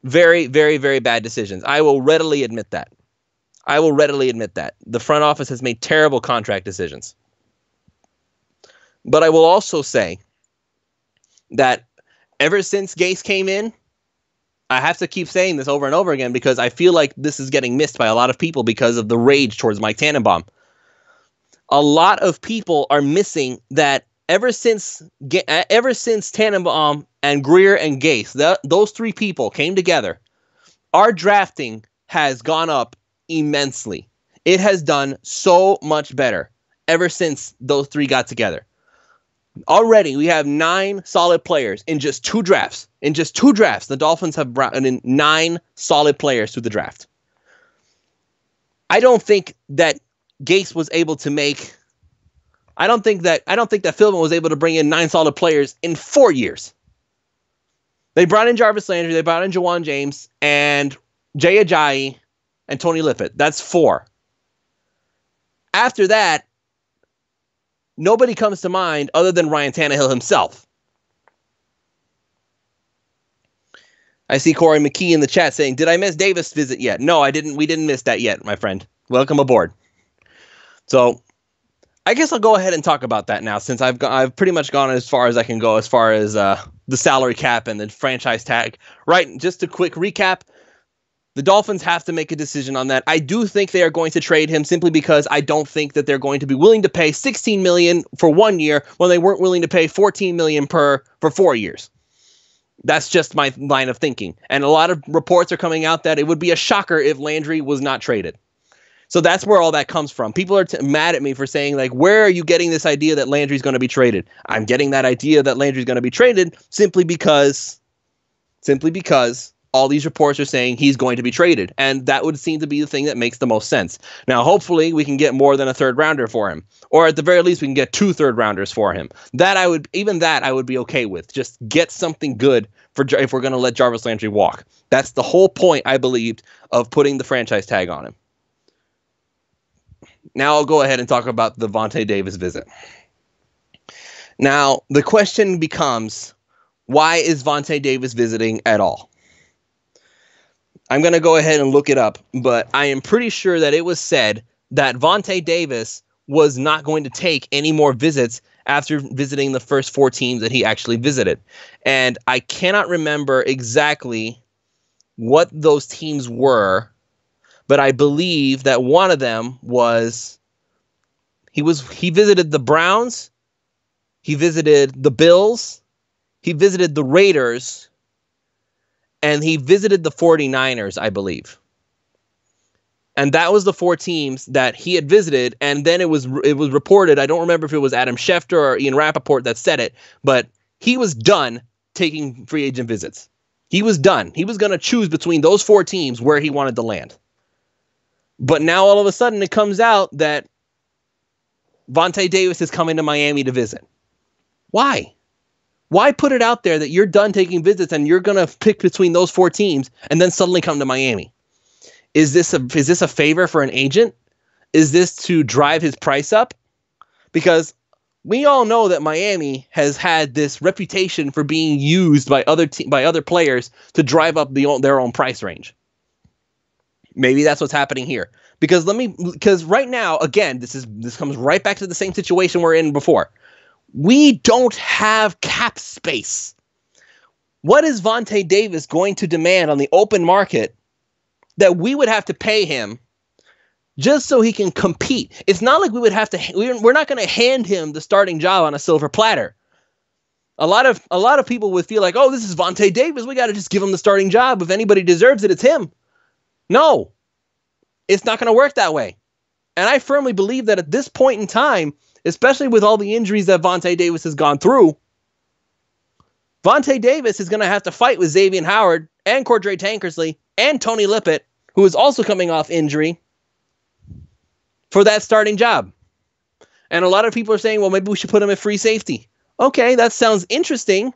A: very, very, very bad decisions. I will readily admit that. The front office has made terrible contract decisions. But I will also say that ever since Gase came in, I have to keep saying this over and over again because I feel like this is getting missed by a lot of people because of the rage towards Mike Tannenbaum. A lot of people are missing that ever since Tannenbaum and Greer and Gase, those three people came together, our drafting has gone up immensely. It has done so much better ever since those three got together. Already, we have 9 solid players in just 2 drafts. In just 2 drafts, the Dolphins have brought in 9 solid players through the draft. I don't think that Gase was able to make. I don't think that Philbin was able to bring in 9 solid players in 4 years. They brought in Jarvis Landry, they brought in Jawan James, and Jay Ajayi, and Tony Lippett. That's 4. After that, nobody comes to mind other than Ryan Tannehill himself. I see Corey McKee in the chat saying, "Did I miss Davis' visit yet?" No, I didn't. We didn't miss that yet, my friend. Welcome aboard. So I guess I'll go ahead and talk about that now, since I've pretty much gone as far as I can go as far as the salary cap and the franchise tag. Right, just a quick recap. The Dolphins have to make a decision on that. I do think they are going to trade him, simply because I don't think that they're going to be willing to pay $16 million for 1 year when they weren't willing to pay $14 million for 4 years. That's just my line of thinking. And a lot of reports are coming out that it would be a shocker if Landry was not traded. So that's where all that comes from. People are mad at me for saying, like, where are you getting this idea that Landry's going to be traded? I'm getting that idea that Landry's going to be traded simply because all these reports are saying he's going to be traded. And that would seem to be the thing that makes the most sense. Now, hopefully we can get more than a third rounder for him. Or at the very least, we can get 2 third rounders for him. I would be okay with. Just get something good if we're going to let Jarvis Landry walk. That's the whole point, I believed, of putting the franchise tag on him. Now I'll go ahead and talk about the Vontae Davis visit. Now, the question becomes, why is Vontae Davis visiting at all? I'm going to go ahead and look it up, but I am pretty sure that it was said that Vontae Davis was not going to take any more visits after visiting the first 4 teams that he actually visited. And I cannot remember exactly what those teams were, but I believe that one of them was he visited the Browns, he visited the Bills, he visited the Raiders, and he visited the 49ers, I believe. And that was the 4 teams that he had visited. And then it was reported, I don't remember if it was Adam Schefter or Ian Rappaport that said it, but he was done taking free agent visits. He was done. He was going to choose between those 4 teams where he wanted to land. But now all of a sudden it comes out that Vontae Davis is coming to Miami to visit. Why? Why put it out there that you're done taking visits and you're going to pick between those 4 teams and then suddenly come to Miami? Is this a favor for an agent? Is this to drive his price up? Because we all know that Miami has had this reputation for being used by other players to drive up their own price range. Maybe that's what's happening here. Because right now, again, this comes right back to the same situation we're in before. We don't have cap space. What is Vontae Davis going to demand on the open market that we would have to pay him just so he can compete? It's not like we would have to. We're not going to hand him the starting job on a silver platter. A lot of people would feel like, oh, this is Vontae Davis, we got to just give him the starting job. If anybody deserves it, it's him. No, it's not going to work that way. And I firmly believe that at this point in time, especially with all the injuries that Vontae Davis has gone through, Vontae Davis is going to have to fight with Xavier Howard and Cordray Tankersley and Tony Lippett, who is also coming off injury, for that starting job. And a lot of people are saying, well, maybe we should put him at free safety. Okay, that sounds interesting,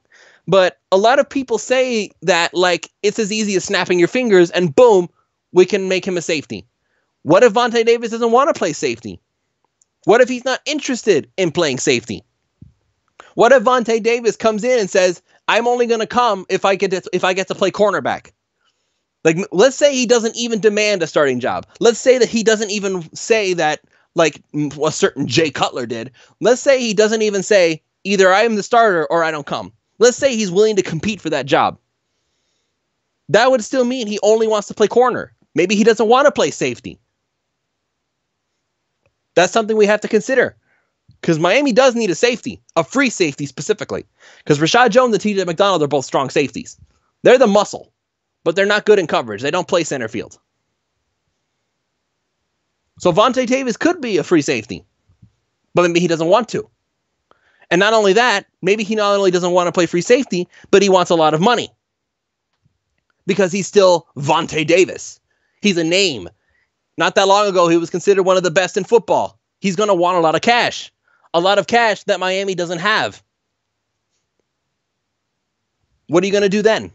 A: but a lot of people say that like it's as easy as snapping your fingers and boom, we can make him a safety. What if Vontae Davis doesn't want to play safety? What if he's not interested in playing safety? What if Vontae Davis comes in and says, I'm only going to come if I get to play cornerback? Like, let's say he doesn't even demand a starting job. Let's say that he doesn't even say that, like a certain Jay Cutler did. Let's say he doesn't even say, either I am the starter or I don't come. Let's say he's willing to compete for that job. That would still mean he only wants to play corner. Maybe he doesn't want to play safety. That's something we have to consider. Because Miami does need a safety, a free safety specifically. Because Rashad Jones and TJ McDonald are both strong safeties. They're the muscle, but they're not good in coverage. They don't play center field. So Vontae Davis could be a free safety, but maybe he doesn't want to. And not only that, maybe he not only doesn't want to play free safety, but he wants a lot of money. Because he's still Vontae Davis. He's a name. Not that long ago, he was considered one of the best in football. He's going to want a lot of cash. A lot of cash that Miami doesn't have. What are you going to do then?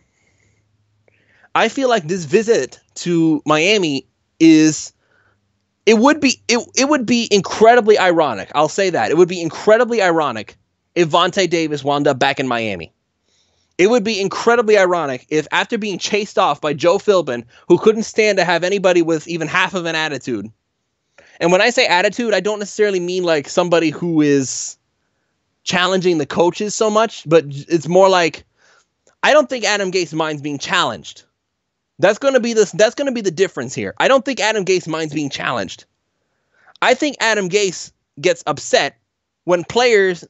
A: I feel like this visit to Miami is it would be incredibly ironic. I'll say that. It would be incredibly ironic if Vontae Davis wound up back in Miami. It would be incredibly ironic if, after being chased off by Joe Philbin, who couldn't stand to have anybody with even half of an attitude. And when I say attitude, I don't necessarily mean like somebody who is challenging the coaches so much, but it's more like, I don't think Adam Gase minds being challenged. That's going to be the difference here. I don't think Adam Gase minds being challenged. I think Adam Gase gets upset when players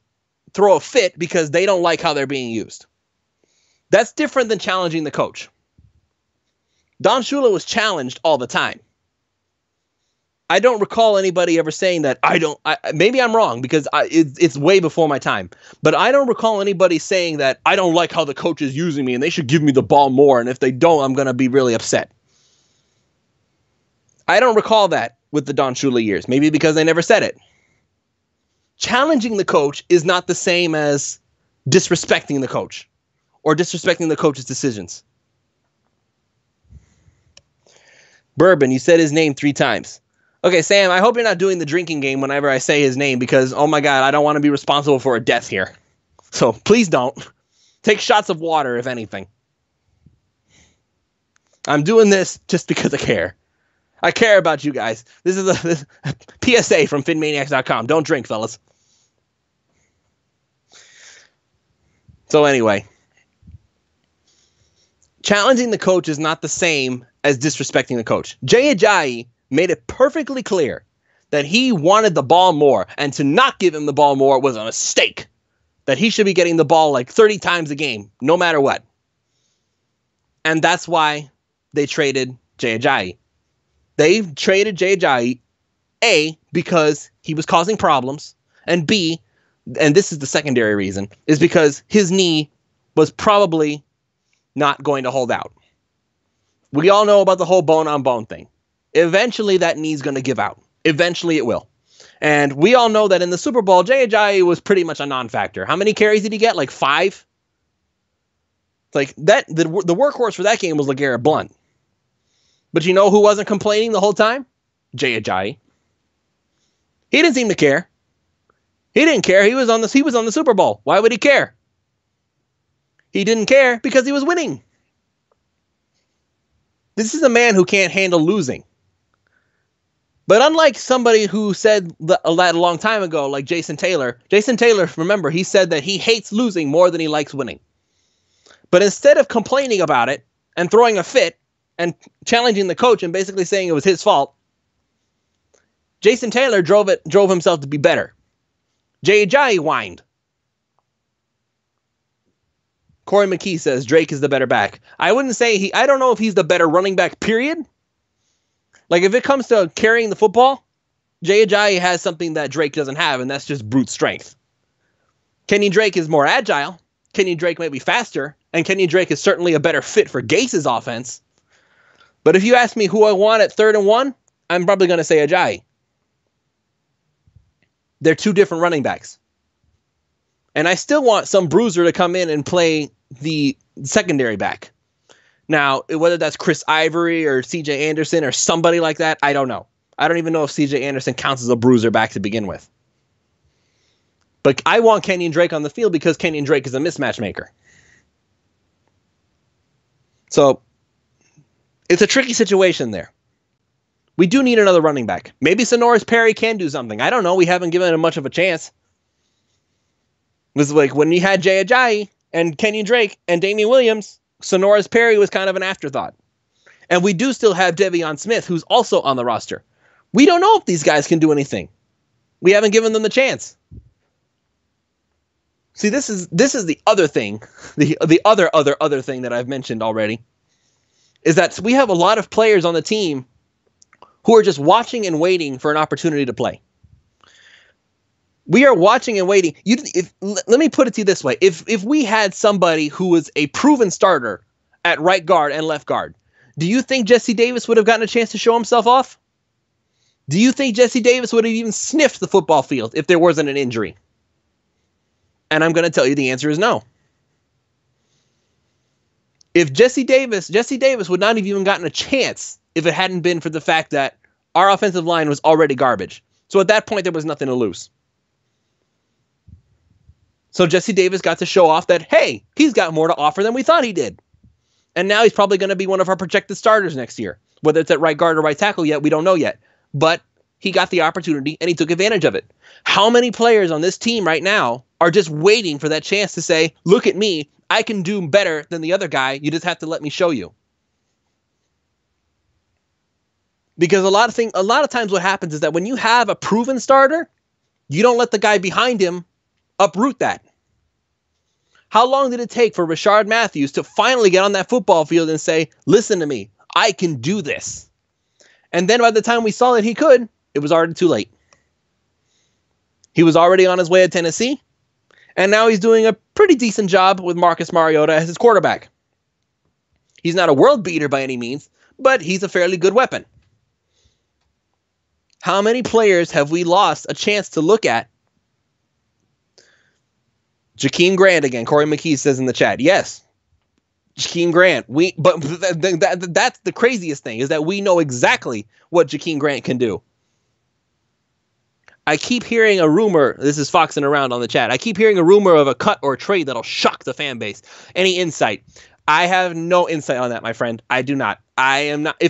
A: throw a fit because they don't like how they're being used. That's different than challenging the coach. Don Shula was challenged all the time. I don't recall anybody ever saying that. Maybe I'm wrong because it's way before my time. But I don't recall anybody saying that I don't like how the coach is using me and they should give me the ball more. And if they don't, I'm going to be really upset. I don't recall that with the Don Shula years. Maybe because they never said it. Challenging the coach is not the same as disrespecting the coach or disrespecting the coach's decisions. Bourbon, you said his name 3 times. Okay, Sam, I hope you're not doing the drinking game whenever I say his name because, oh my God, I don't want to be responsible for a death here. So please don't. Take shots of water, if anything. I'm doing this just because I care. I care about you guys. This is a PSA from PhinManiacs.com. Don't drink, fellas. So anyway, challenging the coach is not the same as disrespecting the coach. Jay Ajayi made it perfectly clear that he wanted the ball more, and to not give him the ball more was a mistake. That he should be getting the ball like 30 times a game, no matter what. And that's why they traded Jay Ajayi. They traded Jay Ajayi, A, because he was causing problems, and B, and this is the secondary reason, is because his knee was probably not going to hold out. We all know about the whole bone-on-bone thing. Eventually, that knee's going to give out. Eventually, it will. And we all know that in the Super Bowl, Jay Ajayi was pretty much a non-factor. How many carries did he get? Like 5? Like that. The workhorse for that game was LeGarrette Blount. But you know who wasn't complaining the whole time? Jay Ajayi. He didn't seem to care. He didn't care. He was on the Super Bowl. Why would he care? He didn't care because he was winning. This is a man who can't handle losing. But unlike somebody who said that a long time ago, like Jason Taylor, remember, he said that he hates losing more than he likes winning. But instead of complaining about it and throwing a fit and challenging the coach and basically saying it was his fault, Jason Taylor drove himself to be better. Jay Ajayi whined. Corey McKee says Drake is the better back. I wouldn't say I don't know if he's the better running back, period. Like, if it comes to carrying the football, Jay Ajayi has something that Drake doesn't have, and that's just brute strength. Kenny Drake is more agile. Kenny Drake may be faster, and Kenny Drake is certainly a better fit for Gase's offense. But if you ask me who I want at 3rd and 1, I'm probably going to say Ajayi. They're 2 different running backs. And I still want some bruiser to come in and play the secondary back. Now, whether that's Chris Ivory or C.J. Anderson or somebody like that, I don't know. I don't even know if C.J. Anderson counts as a bruiser back to begin with. But I want Kenyon Drake on the field because Kenyon Drake is a mismatch maker. So, it's a tricky situation there. We do need another running back. Maybe Sonoris Perry can do something. I don't know. We haven't given him much of a chance. It was like when you had Jay Ajayi and Kenyon Drake and Damian Williams, Sonoris Perry was kind of an afterthought. And we do still have Devion Smith, who's also on the roster. We don't know if these guys can do anything. We haven't given them the chance. See, this is the other thing, the other thing that I've mentioned already, is that we have a lot of players on the team who are just watching and waiting for an opportunity to play. We are watching and waiting. Let me put it to you this way. If we had somebody who was a proven starter at right guard and left guard, do you think Jesse Davis would have gotten a chance to show himself off? Do you think Jesse Davis would have even sniffed the football field if there wasn't an injury? And I'm going to tell you the answer is no. If Jesse Davis would not have even gotten a chance if it hadn't been for the fact that Our offensive line was already garbage. So at that point, there was nothing to lose. So Jesse Davis got to show off that, hey, he's got more to offer than we thought he did. And now he's probably going to be one of our projected starters next year. Whether it's at right guard or right tackle yet, we don't know yet. But he got the opportunity and he took advantage of it. How many players on this team right now are just waiting for that chance to say, look at me, I can do better than the other guy. You just have to let me show you. Because a lot of times what happens is that when you have a proven starter, you don't let the guy behind him uproot that. How long did it take for Rashard Matthews to finally get on that football field and say, listen to me, I can do this? And then by the time we saw that he could, it was already too late. He was already on his way to Tennessee, and now he's doing a pretty decent job with Marcus Mariota as his quarterback. He's not a world beater by any means, but he's a fairly good weapon. How many players have we lost a chance to look at? Jakeem Grant again. Corey McKee says in the chat, yes, Jakeem Grant. That's the craziest thing, is that we know exactly what Jakeem Grant can do. I keep hearing a rumor. This is Foxing around on the chat. I keep hearing a rumor of a cut or a trade that'll shock the fan base. Any insight? I have no insight on that, my friend. I do not. I am not.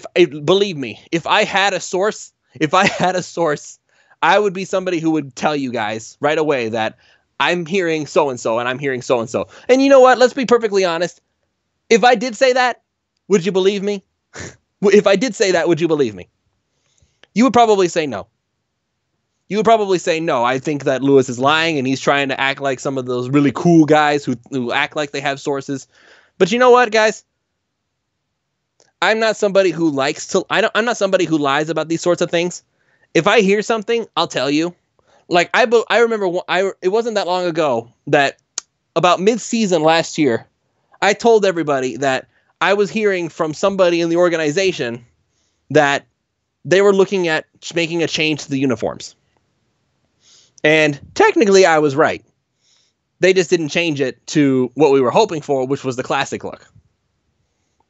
A: Believe me, if I had a source, I would be somebody who would tell you guys right away that I'm hearing so-and-so and I'm hearing so-and-so. And you know what? Let's be perfectly honest. If I did say that, would you believe me? If I did say that, would you believe me? You would probably say no. You would probably say no. I think that Lewis is lying and he's trying to act like some of those really cool guys who act like they have sources. But you know what, guys? I'm not somebody who I'm not somebody who lies about these sorts of things. If I hear something, I'll tell you. Like I remember it wasn't that long ago that about mid-season last year, I told everybody that I was hearing from somebody in the organization that they were looking at making a change to the uniforms. And technically I was right. They just didn't change it to what we were hoping for, which was the classic look.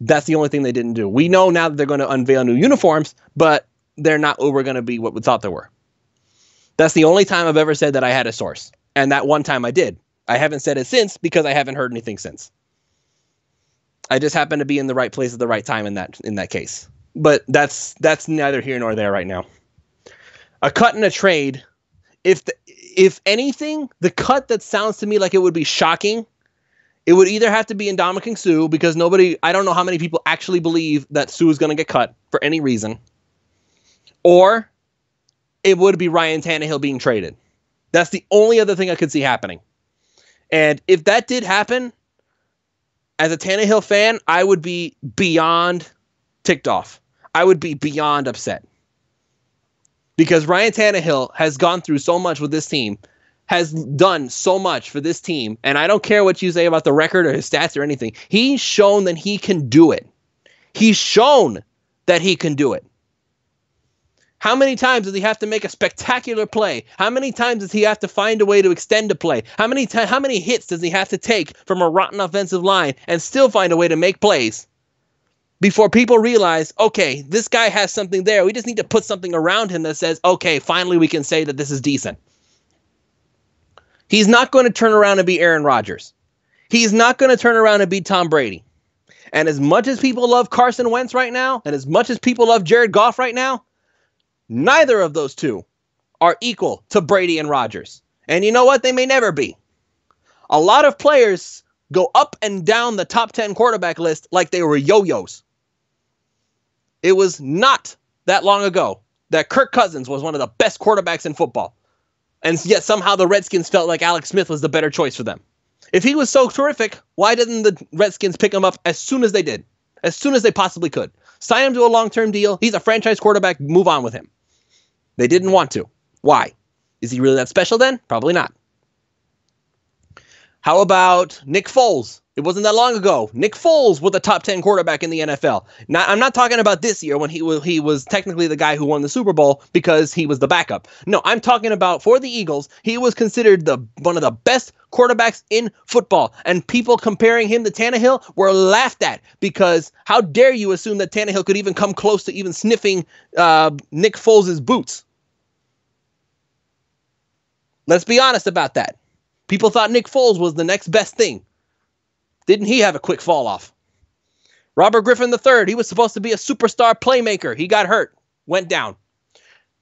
A: That's the only thing they didn't do. We know now that they're going to unveil new uniforms, but they're not going to be what we thought they were. That's the only time I've ever said that I had a source. And that one time I did. I haven't said it since because I haven't heard anything since. I just happened to be in the right place at the right time in that case. But that's neither here nor there right now. A cut and a trade, if anything, the cut that sounds to me like it would be shocking, it would either have to be Ndamukong Suh, because I don't know how many people actually believe that Suh is going to get cut for any reason, or it would be Ryan Tannehill being traded. That's the only other thing I could see happening. And if that did happen, as a Tannehill fan, I would be beyond ticked off. I would be beyond upset. Because Ryan Tannehill has gone through so much with this team, has done so much for this team, and I don't care what you say about the record or his stats or anything. He's shown that he can do it. He's shown that he can do it. How many times does he have to make a spectacular play? How many times does he have to find a way to extend a play? How many hits does he have to take from a rotten offensive line and still find a way to make plays before people realize, okay, this guy has something there. We just need to put something around him that says, okay, finally we can say that this is decent. He's not going to turn around and be Aaron Rodgers. He's not going to turn around and be Tom Brady. And as much as people love Carson Wentz right now, and as much as people love Jared Goff right now, neither of those two are equal to Brady and Rodgers. And you know what? They may never be. A lot of players go up and down the top 10 quarterback list like they were yo-yos. It was not that long ago that Kirk Cousins was one of the best quarterbacks in football. And yet somehow the Redskins felt like Alex Smith was the better choice for them. If he was so terrific, why didn't the Redskins pick him up as soon as they did? As soon as they possibly could. Sign him to a long-term deal. He's a franchise quarterback. Move on with him. They didn't want to. Why? Is he really that special then? Probably not. How about Nick Foles? It wasn't that long ago. Nick Foles was a top 10 quarterback in the NFL. Now, I'm not talking about this year when he was technically the guy who won the Super Bowl because he was the backup. No, I'm talking about for the Eagles, he was considered one of the best quarterbacks in football. And people comparing him to Tannehill were laughed at because how dare you assume that Tannehill could even come close to even sniffing Nick Foles' boots? Let's be honest about that. People thought Nick Foles was the next best thing. Didn't he have a quick fall off? Robert Griffin III, he was supposed to be a superstar playmaker. He got hurt, went down.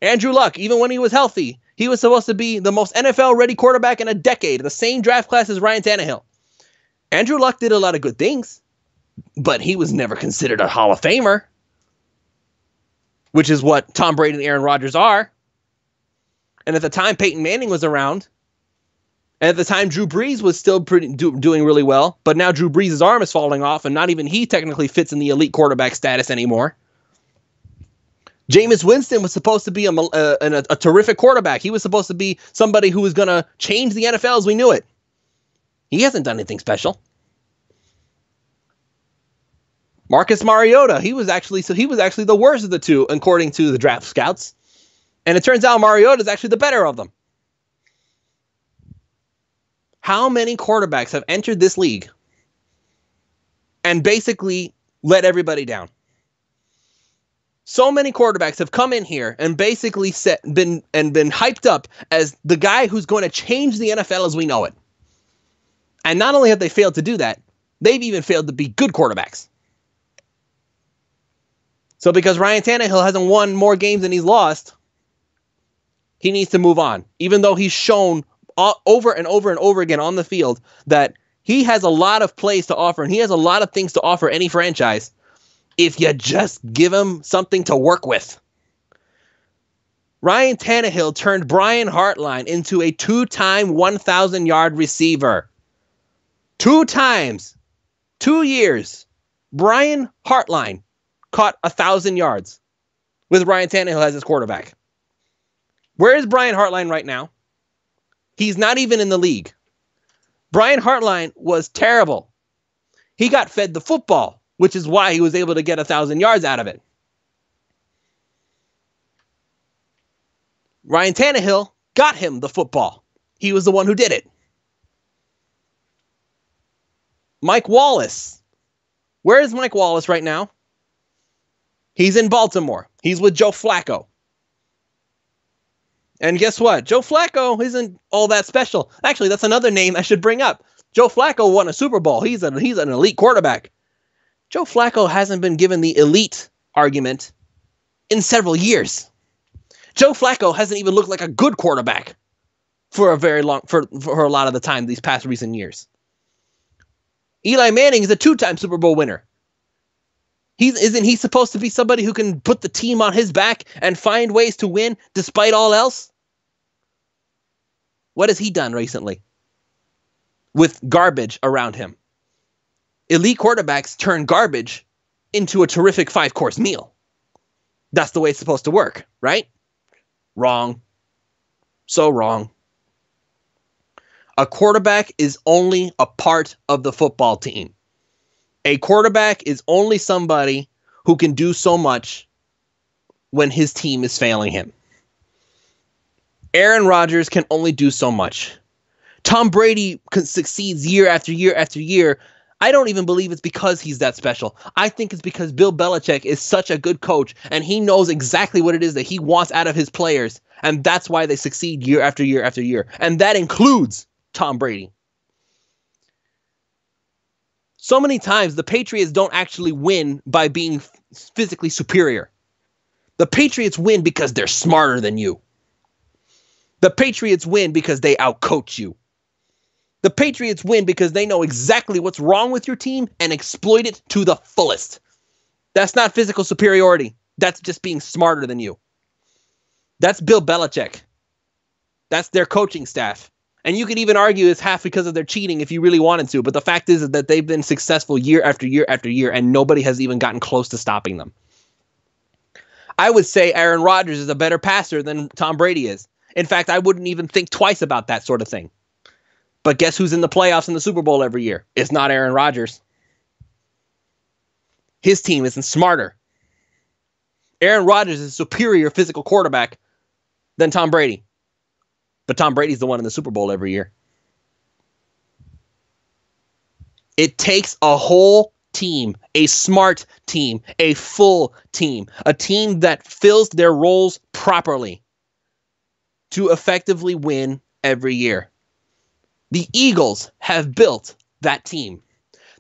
A: Andrew Luck, even when he was healthy, he was supposed to be the most NFL-ready quarterback in a decade, the same draft class as Ryan Tannehill. Andrew Luck did a lot of good things, but he was never considered a Hall of Famer, which is what Tom Brady and Aaron Rodgers are. And at the time Peyton Manning was around, and at the time, Drew Brees was still doing really well, but now Drew Brees' arm is falling off, and not even he technically fits in the elite quarterback status anymore. Jameis Winston was supposed to be a terrific quarterback. He was supposed to be somebody who was going to change the NFL as we knew it. He hasn't done anything special. Marcus Mariota, he was actually the worst of the two, according to the draft scouts. And it turns out Mariota is actually the better of them. How many quarterbacks have entered this league and basically let everybody down? So many quarterbacks have come in here and basically been hyped up as the guy who's going to change the NFL as we know it. And not only have they failed to do that, they've even failed to be good quarterbacks. So because Ryan Tannehill hasn't won more games than he's lost, he needs to move on, even though he's shown over and over and over again on the field that he has a lot of plays to offer and he has a lot of things to offer any franchise if you just give him something to work with. Ryan Tannehill turned Brian Hartline into a 2-time 1,000-yard receiver. 2 times, 2 years, Brian Hartline caught 1,000 yards with Ryan Tannehill as his quarterback. Where is Brian Hartline right now? He's not even in the league. Brian Hartline was terrible. He got fed the football, which is why he was able to get 1,000 yards out of it. Ryan Tannehill got him the football. He was the one who did it. Mike Wallace. Where is Mike Wallace right now? He's in Baltimore. He's with Joe Flacco. And guess what? Joe Flacco isn't all that special. Actually, that's another name I should bring up. Joe Flacco won a Super Bowl. He's an elite quarterback. Joe Flacco hasn't been given the elite argument in several years. Joe Flacco hasn't even looked like a good quarterback for a very long for a lot of the time these past recent years. Eli Manning is a 2-time Super Bowl winner. Isn't he supposed to be somebody who can put the team on his back and find ways to win despite all else? What has he done recently with garbage around him? Elite quarterbacks turn garbage into a terrific 5-course meal. That's the way it's supposed to work, right? Wrong. So wrong. A quarterback is only a part of the football team. A quarterback is only somebody who can do so much when his team is failing him. Aaron Rodgers can only do so much. Tom Brady succeeds year after year after year. I don't even believe it's because he's that special. I think it's because Bill Belichick is such a good coach and he knows exactly what it is that he wants out of his players. And that's why they succeed year after year after year. And that includes Tom Brady. So many times the Patriots don't actually win by being physically superior. The Patriots win because they're smarter than you. The Patriots win because they outcoach you. The Patriots win because they know exactly what's wrong with your team and exploit it to the fullest. That's not physical superiority. That's just being smarter than you. That's Bill Belichick. That's their coaching staff. And you could even argue it's half because of their cheating if you really wanted to. But the fact is that they've been successful year after year after year, and nobody has even gotten close to stopping them. I would say Aaron Rodgers is a better passer than Tom Brady is. In fact, I wouldn't even think twice about that sort of thing. But guess who's in the playoffs in the Super Bowl every year? It's not Aaron Rodgers. His team isn't smarter. Aaron Rodgers is a superior physical quarterback than Tom Brady. But Tom Brady's the one in the Super Bowl every year. It takes a whole team, a smart team, a full team, a team that fills their roles properly to effectively win every year. The Eagles have built that team.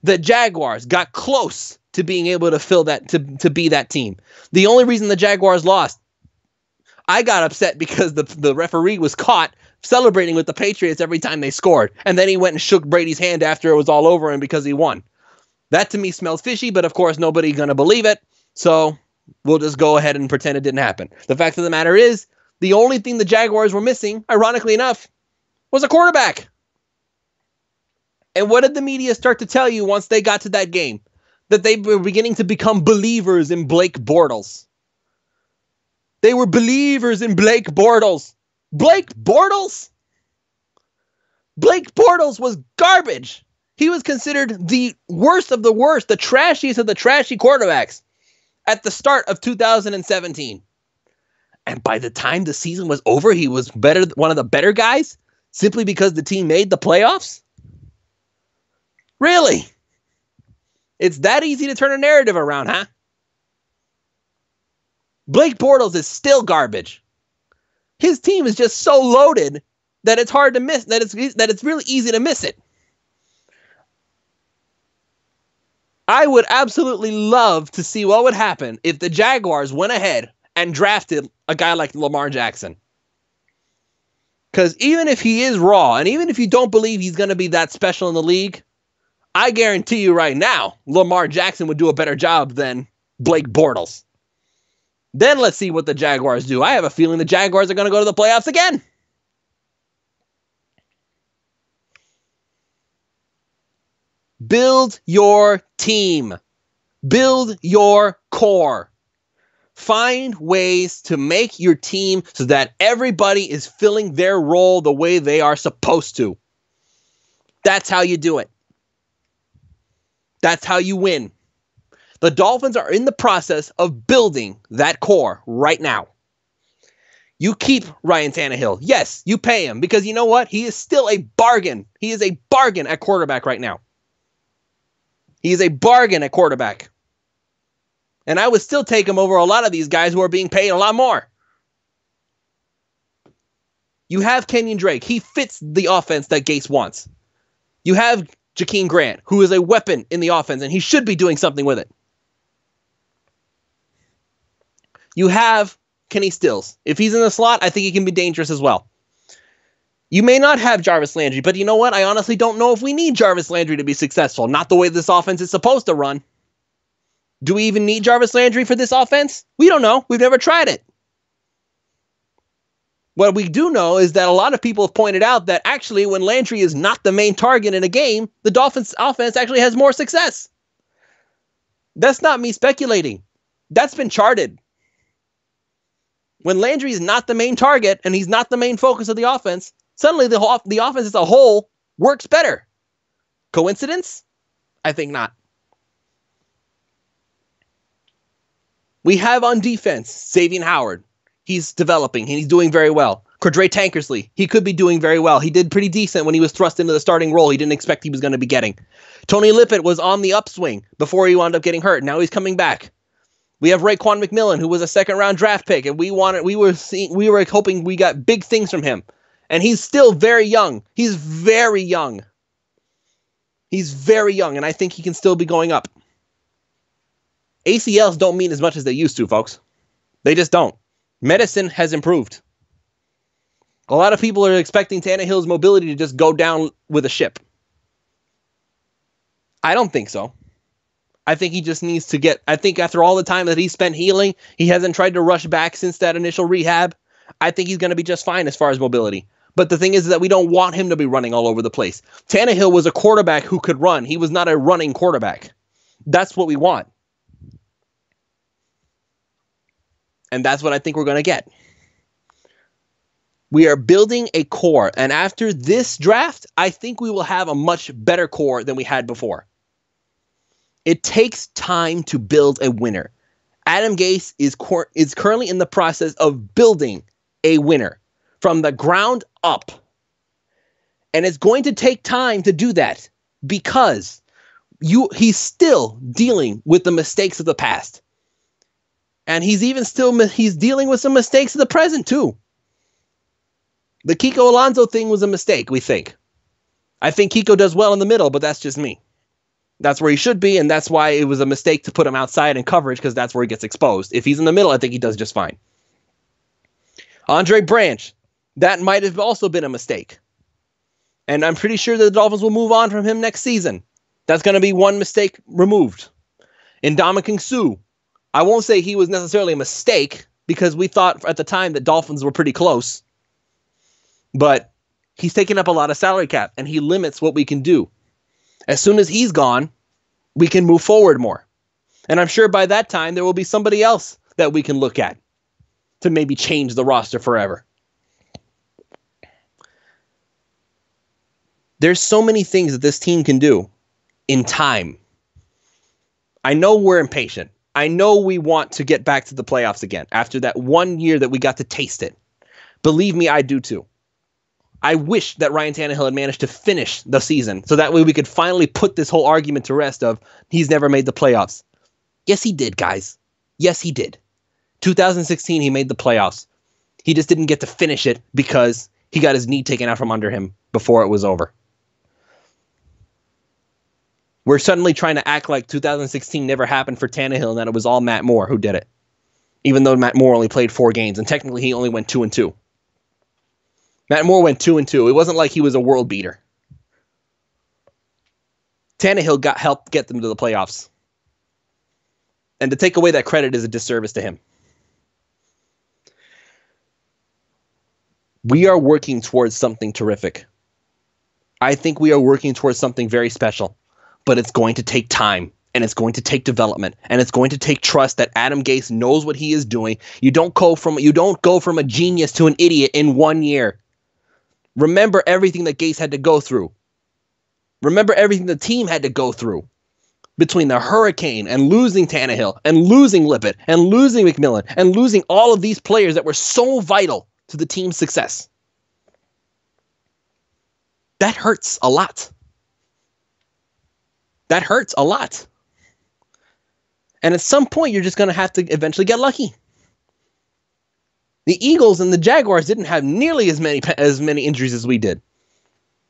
A: The Jaguars got close to being able to fill that, to be that team. The only reason the Jaguars lost, I got upset because the referee was caught celebrating with the Patriots every time they scored. And then he went and shook Brady's hand after it was all over and because he won. That to me smells fishy, but of course nobody's going to believe it. So we'll just go ahead and pretend it didn't happen. The fact of the matter is, the only thing the Jaguars were missing, ironically enough, was a quarterback. And what did the media start to tell you once they got to that game? That they were beginning to become believers in Blake Bortles. They were believers in Blake Bortles. Blake Bortles? Blake Bortles was garbage. He was considered the worst of the worst, the trashiest of the trashy quarterbacks at the start of 2017. And by the time the season was over, he was better, one of the better guys, simply because the team made the playoffs? Really? It's that easy to turn a narrative around, huh? Blake Bortles is still garbage. His team is just so loaded that it's hard to miss, that it's really easy to miss it. I would absolutely love to see what would happen if the Jaguars went ahead and drafted a guy like Lamar Jackson. Because even if he is raw, and even if you don't believe he's going to be that special in the league, I guarantee you right now, Lamar Jackson would do a better job than Blake Bortles. Then let's see what the Jaguars do. I have a feeling the Jaguars are going to go to the playoffs again. Build your team. Build your core. Find ways to make your team so that everybody is filling their role the way they are supposed to. That's how you do it. That's how you win. The Dolphins are in the process of building that core right now. You keep Ryan Tannehill. Yes, you pay him because you know what? He is still a bargain. He is a bargain at quarterback right now. He is a bargain at quarterback. And I would still take him over a lot of these guys who are being paid a lot more. You have Kenyon Drake. He fits the offense that Gase wants. You have Jakeem Grant, who is a weapon in the offense, and he should be doing something with it. You have Kenny Stills. If he's in the slot, I think he can be dangerous as well. You may not have Jarvis Landry, but you know what? I honestly don't know if we need Jarvis Landry to be successful. Not the way this offense is supposed to run. Do we even need Jarvis Landry for this offense? We don't know. We've never tried it. What we do know is that a lot of people have pointed out that actually when Landry is not the main target in a game, the Dolphins offense actually has more success. That's not me speculating. That's been charted. When Landry is not the main target and he's not the main focus of the offense, suddenly the offense as a whole works better. Coincidence? I think not. We have on defense Xavier Howard. He's developing and he's doing very well. Cordray Tankersley, he could be doing very well. He did pretty decent when he was thrust into the starting role he didn't expect he was going to be getting. Tony Lippett was on the upswing before he wound up getting hurt. Now he's coming back. We have Raekwon McMillan, who was a second-round draft pick, and we were hoping we got big things from him. And he's still very young. He's very young. He's very young, and I think he can still be going up. ACLs don't mean as much as they used to, folks. They just don't. Medicine has improved. A lot of people are expecting Tannehill's mobility to just go down with a ship. I don't think so. I think he just needs to get, I think after all the time that he spent healing, he hasn't tried to rush back since that initial rehab. I think he's going to be just fine as far as mobility. But the thing is that we don't want him to be running all over the place. Tannehill was a quarterback who could run. He was not a running quarterback. That's what we want. And that's what I think we're going to get. We are building a core, and after this draft, I think we will have a much better core than we had before. It takes time to build a winner. Adam Gase is currently in the process of building a winner from the ground up. And it's going to take time to do that because he's still dealing with the mistakes of the past. And he's dealing with some mistakes of the present too. The Kiko Alonso thing was a mistake, we think. I think Kiko does well in the middle, but that's just me. That's where he should be, and that's why it was a mistake to put him outside in coverage, because that's where he gets exposed. If he's in the middle, I think he does just fine. Andre Branch, that might have also been a mistake. And I'm pretty sure the Dolphins will move on from him next season. That's going to be one mistake removed. Ndamukong Suh, I won't say he was necessarily a mistake, because we thought at the time that Dolphins were pretty close. But he's taking up a lot of salary cap, and he limits what we can do. As soon as he's gone, we can move forward more. And I'm sure by that time, there will be somebody else that we can look at to maybe change the roster forever. There's so many things that this team can do in time. I know we're impatient. I know we want to get back to the playoffs again after that 1 year that we got to taste it. Believe me, I do too. I wish that Ryan Tannehill had managed to finish the season so that way we could finally put this whole argument to rest of he's never made the playoffs. Yes, he did, guys. Yes, he did. 2016, he made the playoffs. He just didn't get to finish it because he got his knee taken out from under him before it was over. We're suddenly trying to act like 2016 never happened for Tannehill and that it was all Matt Moore who did it. Even though Matt Moore only played 4 games, and technically he only went 2-2. Matt Moore went 2-2. It wasn't like he was a world beater. Tannehill helped get them to the playoffs. And to take away that credit is a disservice to him. We are working towards something terrific. I think we are working towards something very special. But it's going to take time. And it's going to take development. And it's going to take trust that Adam Gase knows what he is doing. You don't go from a genius to an idiot in 1 year. Remember everything that Gase had to go through. Remember everything the team had to go through. Between the hurricane and losing Tannehill and losing Lippett and losing McMillan and losing all of these players that were so vital to the team's success. That hurts a lot. That hurts a lot. And at some point, you're just going to have to eventually get lucky. The Eagles and the Jaguars didn't have nearly as many injuries as we did.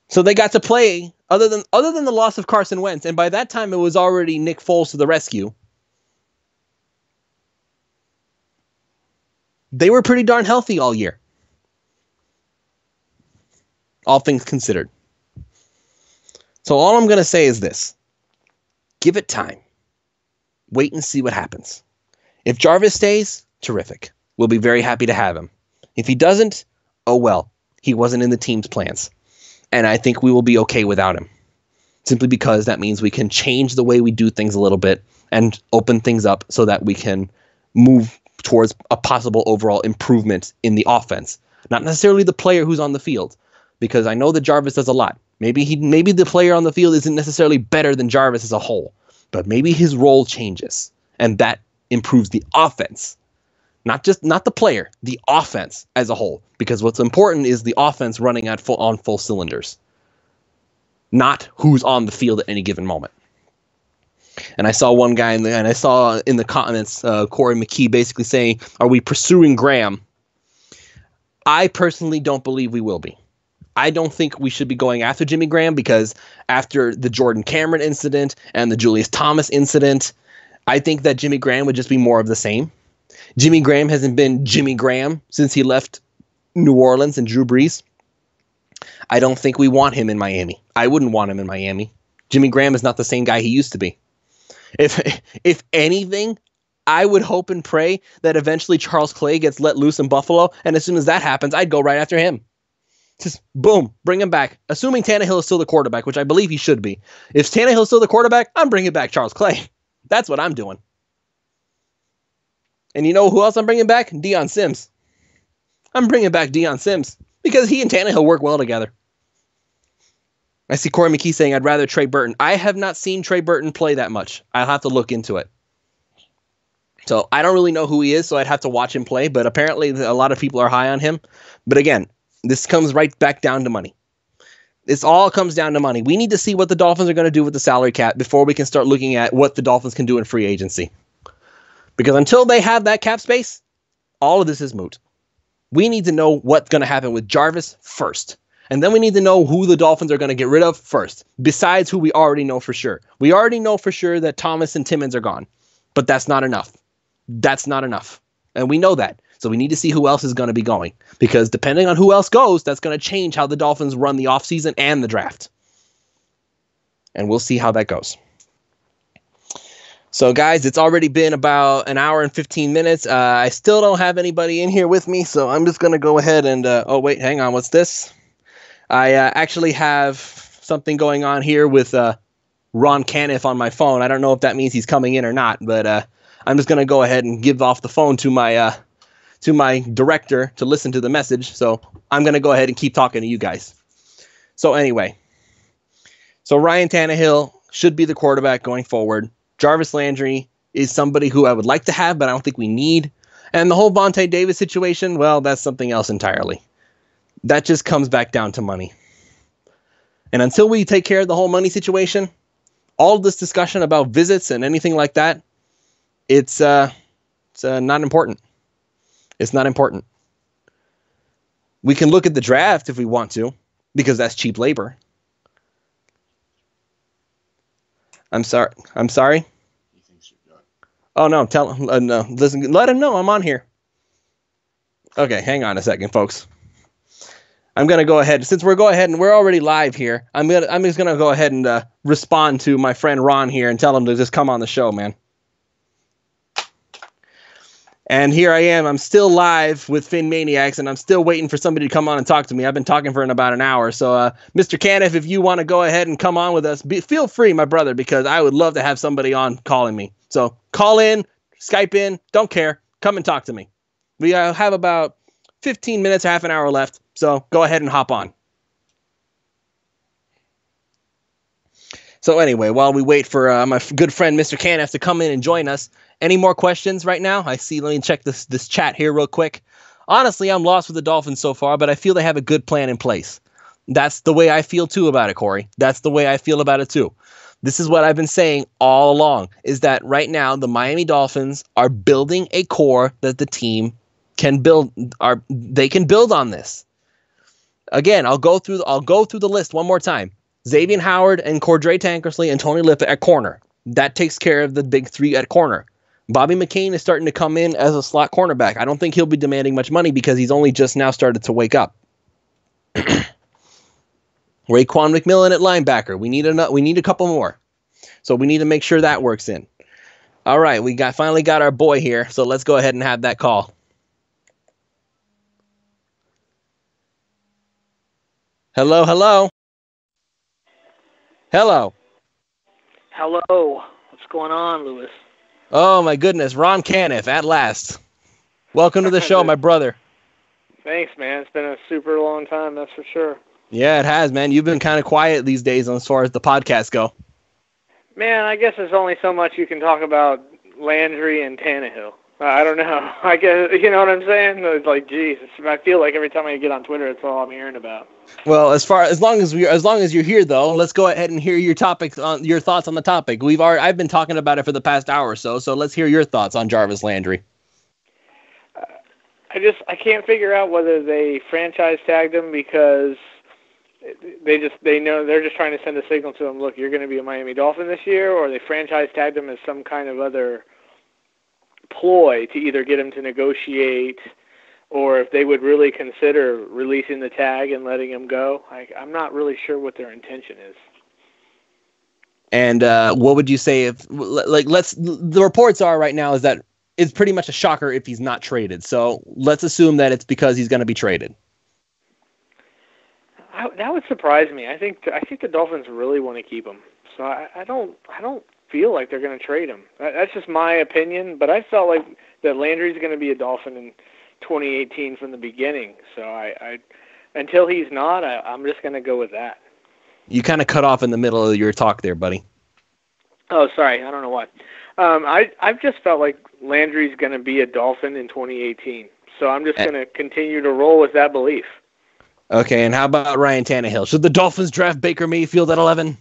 A: So they got to play, other than the loss of Carson Wentz, and by that time it was already Nick Foles to the rescue. They were pretty darn healthy all year. All things considered. So all I'm going to say is this. Give it time. Wait and see what happens. If Jarvis stays, terrific. We'll be very happy to have him. If he doesn't, oh well. He wasn't in the team's plans. And I think we will be okay without him. Simply because that means we can change the way we do things a little bit and open things up so that we can move towards a possible overall improvement in the offense. Not necessarily the player who's on the field, because I know that Jarvis does a lot. Maybe the player on the field isn't necessarily better than Jarvis as a whole, but maybe his role changes, and that improves the offense. Not the player, the offense as a whole, because what's important is the offense running on full cylinders, not who's on the field at any given moment. And I saw one guy, and I saw in the comments, Corey McKee basically saying, "Are we pursuing Graham?" I personally don't believe we will be. I don't think we should be going after Jimmy Graham, because after the Jordan Cameron incident and the Julius Thomas incident, I think that Jimmy Graham would just be more of the same. Jimmy Graham hasn't been Jimmy Graham since he left New Orleans and Drew Brees. I don't think we want him in Miami. I wouldn't want him in Miami. Jimmy Graham is not the same guy he used to be. If anything, I would hope and pray that eventually Charles Clay gets let loose in Buffalo, and as soon as that happens, I'd go right after him. Just boom, bring him back. Assuming Tannehill is still the quarterback, which I believe he should be. If Tannehill is still the quarterback, I'm bringing back Charles Clay. That's what I'm doing. And you know who else I'm bringing back? Deion Sims. I'm bringing back Deion Sims. Because he and Tannehill work well together. I see Corey McKee saying, I'd rather Trey Burton. I have not seen Trey Burton play that much. I'll have to look into it. So I don't really know who he is, so I'd have to watch him play. But apparently a lot of people are high on him. But again, this comes right back down to money. This all comes down to money. We need to see what the Dolphins are going to do with the salary cap before we can start looking at what the Dolphins can do in free agency. Because until they have that cap space, all of this is moot. We need to know what's going to happen with Jarvis first. And then we need to know who the Dolphins are going to get rid of first, besides who we already know for sure. We already know for sure that Thomas and Timmons are gone, but that's not enough. That's not enough. And we know that. So we need to see who else is going to be going, because depending on who else goes, that's going to change how the Dolphins run the offseason and the draft. And we'll see how that goes. So, guys, it's already been about an hour and 15 minutes. I still don't have anybody in here with me, so I'm just going to go ahead and... oh, wait, hang on. What's this? I actually have something going on here with Ron Caniff on my phone. I don't know if that means he's coming in or not, but I'm just going to go ahead and give off the phone to my director to listen to the message. So I'm going to go ahead and keep talking to you guys. So anyway, so Ryan Tannehill should be the quarterback going forward. Jarvis Landry is somebody who I would like to have, but I don't think we need. And the whole Vontae Davis situation, well, that's something else entirely. That just comes back down to money. And until we take care of the whole money situation, all of this discussion about visits and anything like that, it's not important. It's not important. We can look at the draft if we want to, because that's cheap labor. I'm sorry.
B: He thinks you're done.
A: Oh, no. Tell him. No. Listen, let him know I'm on here. Okay, hang on a second, folks. I'm going to go ahead. Since we're already live here, I'm just going to go ahead and respond to my friend Ron here and tell him to just come on the show, man. And here I am. I'm still live with PhinManiacs, and I'm still waiting for somebody to come on and talk to me. I've been talking for about an hour. So, Mr. Caniff, if you want to go ahead and come on with us, feel free, my brother, because I would love to have somebody on calling me. So call in, Skype in, don't care. Come and talk to me. We have about 15 minutes, half an hour left. So go ahead and hop on. So anyway, while we wait for my good friend Mr. Caniff to come in and join us, any more questions right now? I see. Let me check this chat here real quick. Honestly, I'm lost with the Dolphins so far, but I feel they have a good plan in place. That's the way I feel too about it, Corey. That's the way I feel about it too. This is what I've been saying all along, is that right now the Miami Dolphins are building a core that the team can build. They can build on this. Again, I'll go through the list one more time. Xavier Howard and Cordray Tankersley and Tony Lippett at corner. That takes care of the big three at corner. Bobby McCain is starting to come in as a slot cornerback. I don't think he'll be demanding much money because he's only just now started to wake up. Raekwon McMillan at linebacker. We need a couple more. So we need to make sure that works in. All right, we finally got our boy here. So let's go ahead and have that call. Hello, hello. Hello.
C: Hello. What's going on, Lewis?
A: Oh, my goodness. Ron Caniff, at last. Welcome to the show, my brother.
C: Thanks, man. It's been a super long time, that's for sure.
A: Yeah, it has, man. You've been kind of quiet these days as far as the podcast go.
C: Man, I guess there's only so much you can talk about Landry and Tannehill. I don't know. I guess, you know what I'm saying? It's like, geez, I feel like every time I get on Twitter, it's all I'm hearing about.
A: Well, as long as you're here, though, let's go ahead and hear your thoughts on the topic. I've been talking about it for the past hour or so. So let's hear your thoughts on Jarvis Landry.
C: I can't figure out whether they franchise tagged him because they know they're just trying to send a signal to him. Look, you're going to be a Miami Dolphin this year, or they franchise tagged him as some kind of other ploy to either get him to negotiate, or if they would really consider releasing the tag and letting him go. I'm not really sure what their intention is.
A: And what would you say if, the reports are right now is that it's pretty much a shocker if he's not traded. So let's assume that it's because he's going to be traded.
C: That would surprise me. I think the Dolphins really want to keep him. So I don't feel like they're going to trade him. That's just my opinion, but I felt like that Landry's going to be a Dolphin in 2018 from the beginning. So until he's not, I'm just going to go with that.
A: You kind of cut off in the middle of your talk there, buddy.
C: Oh, sorry. I don't know why. I've just felt like Landry's going to be a Dolphin in 2018. So I'm just going to continue to roll with that belief.
A: Okay, and how about Ryan Tannehill? Should the Dolphins draft Baker Mayfield at 11?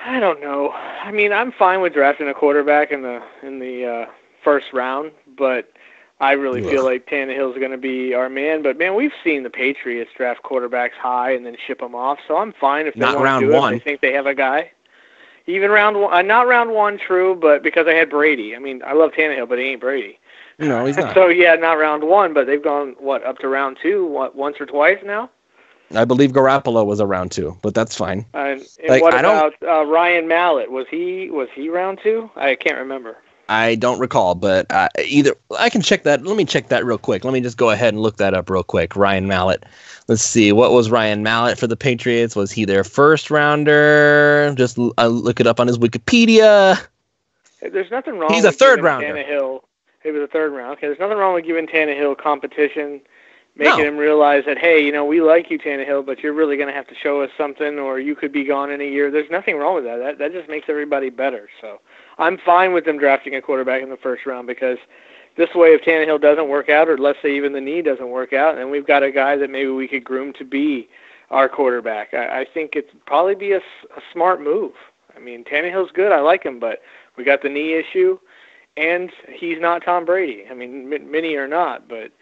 C: I don't know. I mean, I'm fine with drafting a quarterback in the first round, but I really feel like Tannehill's going to be our man. But, man, we've seen the Patriots draft quarterbacks high and then ship them off, so I'm fine if they want to do it. I think they have a guy. Even round one, not round one, true, but because I had Brady. I mean, I love Tannehill, but he ain't Brady.
A: No, he's not.
C: So, yeah, not round one, but they've gone, up to round two, once or twice now?
A: I believe Garoppolo was a round two, but that's fine.
C: And what about Ryan Mallett? Was he round two? I can't remember.
A: I don't recall, but either I can check that. Let me check that real quick. Let me just go ahead and look that up real quick. Ryan Mallett. Let's see. What was Ryan Mallett for the Patriots? Was he their first rounder? Just look it up on his Wikipedia.
C: There's nothing wrong.
A: He's a third rounder.
C: Tannehill. He was a third round. Okay, there's nothing wrong with giving Tannehill competition, making him realize that, hey, we like you, Tannehill, but you're really going to have to show us something, or you could be gone in a year. There's nothing wrong with that. That just makes everybody better. So I'm fine with them drafting a quarterback in the first round, because this way, if Tannehill doesn't work out, or let's say even the knee doesn't work out, then we've got a guy that maybe we could groom to be our quarterback. I think it'd probably be a smart move. I mean, Tannehill's good. I like him, but we got the knee issue, and he's not Tom Brady. I mean, many are not, but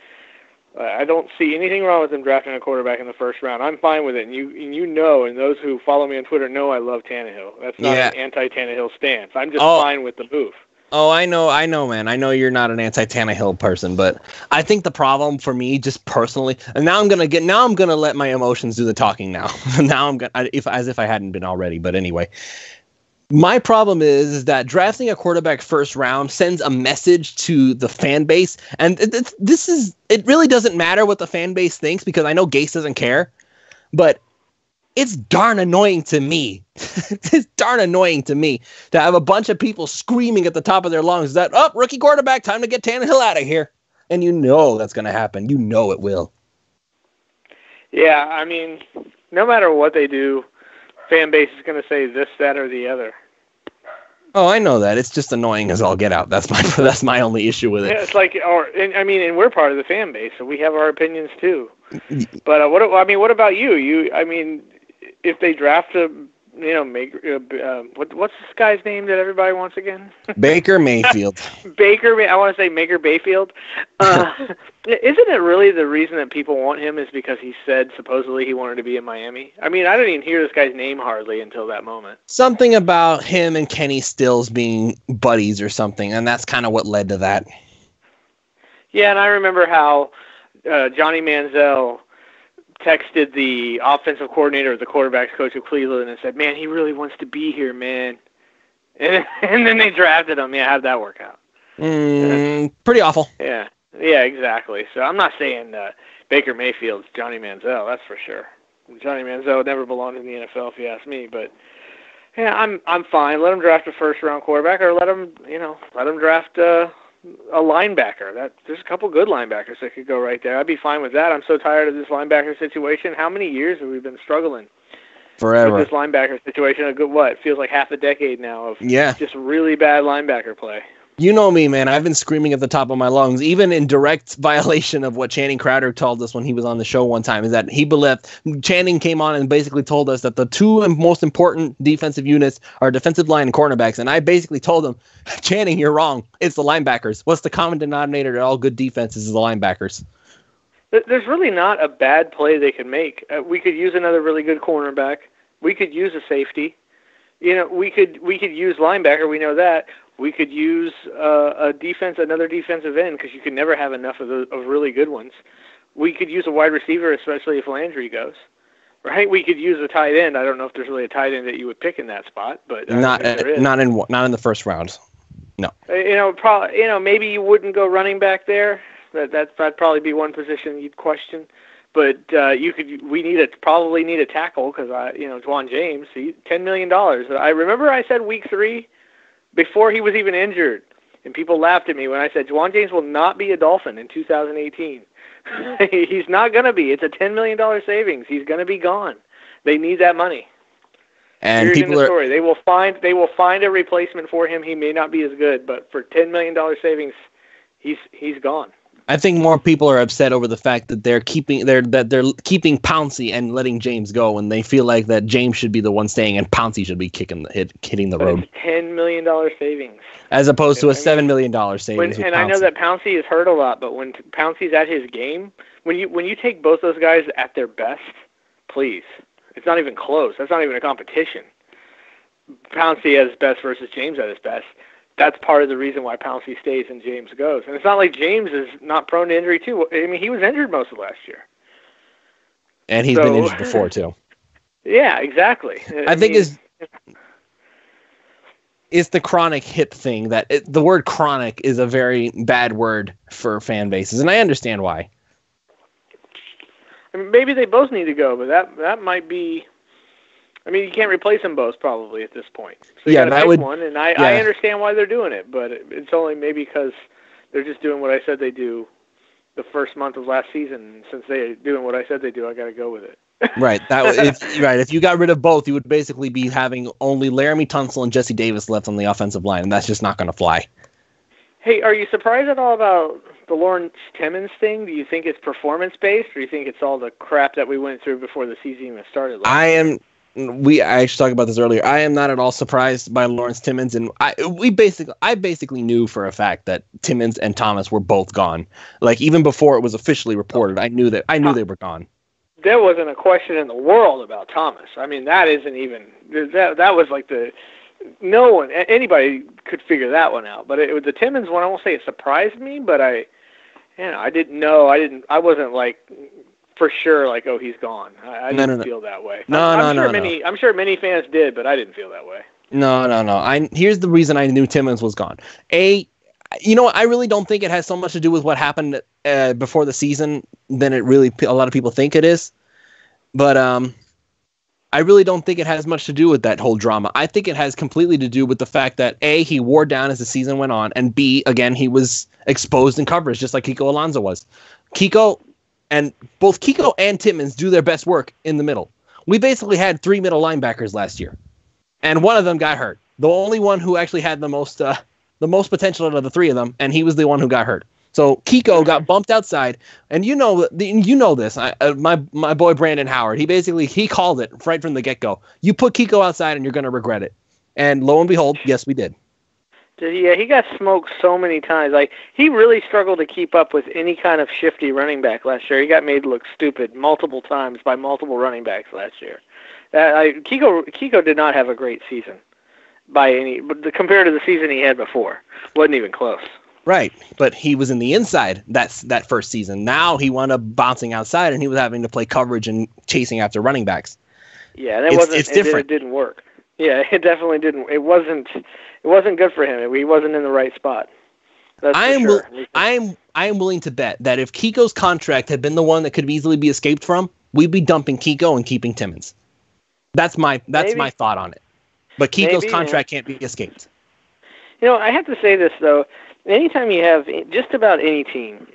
C: I don't see anything wrong with them drafting a quarterback in the first round. I'm fine with it, and and those who follow me on Twitter know I love Tannehill. That's not an anti-Tannehill stance. I'm just fine with the move.
A: Oh, I know, man. I know you're not an anti-Tannehill person, but I think the problem for me, just personally, and now I'm gonna let my emotions do the talking. Now I'm gonna, as if I hadn't been already. But anyway, my problem is that drafting a quarterback first round sends a message to the fan base, and it really doesn't matter what the fan base thinks, because I know Gase doesn't care, but it's darn annoying to me. It's darn annoying to me to have a bunch of people screaming at the top of their lungs that, rookie quarterback, time to get Tannehill out of here. And that's going to happen. It will.
C: Yeah, I mean, no matter what they do, fan base is going to say this, that, or the other.
A: Oh, I know that. It's just annoying as all get out. That's my only issue with it.
C: Yeah, it's like, and we're part of the fan base, so we have our opinions too. But what about you? If they draft what's this guy's name that everybody wants again?
A: Baker Mayfield.
C: I want to say Baker Mayfield. Isn't it really the reason that people want him is because he said supposedly he wanted to be in Miami? I mean, I didn't even hear this guy's name hardly until that moment.
A: Something about him and Kenny Stills being buddies or something, and that's kind of what led to that.
C: Yeah, and I remember how Johnny Manziel texted the offensive coordinator, the quarterback's coach of Cleveland, and said, man, he really wants to be here, man. And then they drafted him. Yeah, how'd that work out?
A: Pretty awful.
C: Yeah, exactly. So I'm not saying Baker Mayfield's Johnny Manziel, that's for sure. Johnny Manziel never belonged in the NFL, if you ask me. But yeah, I'm fine. Let him draft a first-round quarterback, or let him draft a linebacker. There's a couple good linebackers that could go right there. I'd be fine with that. I'm so tired of this linebacker situation. How many years have we been struggling?
A: Forever.
C: With this linebacker situation, it feels like half a decade now of just really bad linebacker play.
A: You know me, man. I've been screaming at the top of my lungs, even in direct violation of what Channing Crowder told us when he was on the show one time, is that he believed Channing came on and basically told us that the two most important defensive units are defensive line and cornerbacks. And I basically told him, Channing, you're wrong. It's the linebackers. What's the common denominator to all good defenses is the linebackers.
C: There's really not a bad play they could make. We could use another really good cornerback. We could use a safety. We could use linebacker. We know that. We could use another defensive end, because you can never have enough of really good ones. We could use a wide receiver, especially if Landry goes. Right? We could use a tight end. I don't know if there's really a tight end that you would pick in that spot, but
A: not in the first round. No.
C: Maybe you wouldn't go running back there. That'd probably be one position you'd question. But we probably need a tackle, because Juwan James, $10 million. I remember I said week 3. Before he was even injured, and people laughed at me when I said Juwan James will not be a Dolphin in 2018. He's not going to be. It's a $10 million savings. He's going to be gone. They need that money.
A: And
C: Here's
A: people
C: the story. They will find a replacement for him. He may not be as good, but for $10 million savings, he's gone.
A: I think more people are upset over the fact that they're keeping Pouncey and letting James go, when they feel like that James should be the one staying and Pouncey should be hitting the road.
C: It's $10 million savings,
A: as opposed to a $7 million savings.
C: And I know that Pouncey is hurt a lot, but when Pouncey's at his game, when you take both those guys at their best, please, it's not even close. That's not even a competition. Pouncey at his best versus James at his best. That's part of the reason why Pouncey stays and James goes. And it's not like James is not prone to injury, too. I mean, he was injured most of last year.
A: And he's been injured before, too.
C: Yeah, exactly.
A: I think it's the chronic hip thing. The word chronic is a very bad word for fan bases, and I understand why.
C: I mean, maybe they both need to go, but that might be... I mean, you can't replace them both probably at this point. So you gotta pick one, and I understand why they're doing it, but it's only maybe because they're just doing what I said they do the first month of last season. Since they're doing what I said they do, I got to go with it.
A: Right. If you got rid of both, you would basically be having only Laramie Tunsil and Jesse Davis left on the offensive line, and that's just not going to fly. Hey,
C: are you surprised at all about the Lawrence Timmons thing? Do you think it's performance-based, or do you think it's all the crap that we went through before the season even started?
A: I actually talked about this earlier. I am not at all surprised by Lawrence Timmons, and I basically knew for a fact that Timmons and Thomas were both gone. Like, even before it was officially reported, I knew they were gone.
C: There wasn't a question in the world about Thomas. I mean, that isn't even that was like anybody could figure that one out. But the Timmons one, I won't say it surprised me, but I didn't know. I wasn't like for sure, like, oh, he's gone. I didn't feel that way. I'm sure many fans did, but I didn't feel that way.
A: No. Here's the reason I knew Timmons was gone. I really don't think it has so much to do with what happened before the season than a lot of people think it is. But I really don't think it has much to do with that whole drama. I think it has completely to do with the fact that A, he wore down as the season went on, and B, again, he was exposed in coverage, just like Kiko Alonso was. Both Kiko and Timmons do their best work in the middle. We basically had 3 middle linebackers last year, and one of them got hurt. The only one who actually had the most potential out of the 3 of them, and he was the one who got hurt. So Kiko got bumped outside, and you know this. My boy Brandon Howard, he called it right from the get-go. You put Kiko outside, and you're going to regret it. And lo and behold, yes, we did.
C: Yeah, he got smoked so many times. Like, he really struggled to keep up with any kind of shifty running back last year. He got made look stupid multiple times by multiple running backs last year. Kiko did not have a great season but compared to the season he had before. Wasn't even close.
A: Right, but he was in the inside that first season. Now he wound up bouncing outside, and he was having to play coverage and chasing after running backs.
C: Yeah, and it's different. It didn't work. Yeah, it definitely didn't. It wasn't good for him. He wasn't in the right spot. That's for sure.
A: I am willing to bet that if Kiko's contract had been the one that could easily be escaped from, we'd be dumping Kiko and keeping Timmons. That's my thought on it. But Kiko's contract can't be escaped.
C: I have to say this, though. Anytime you have just about any team,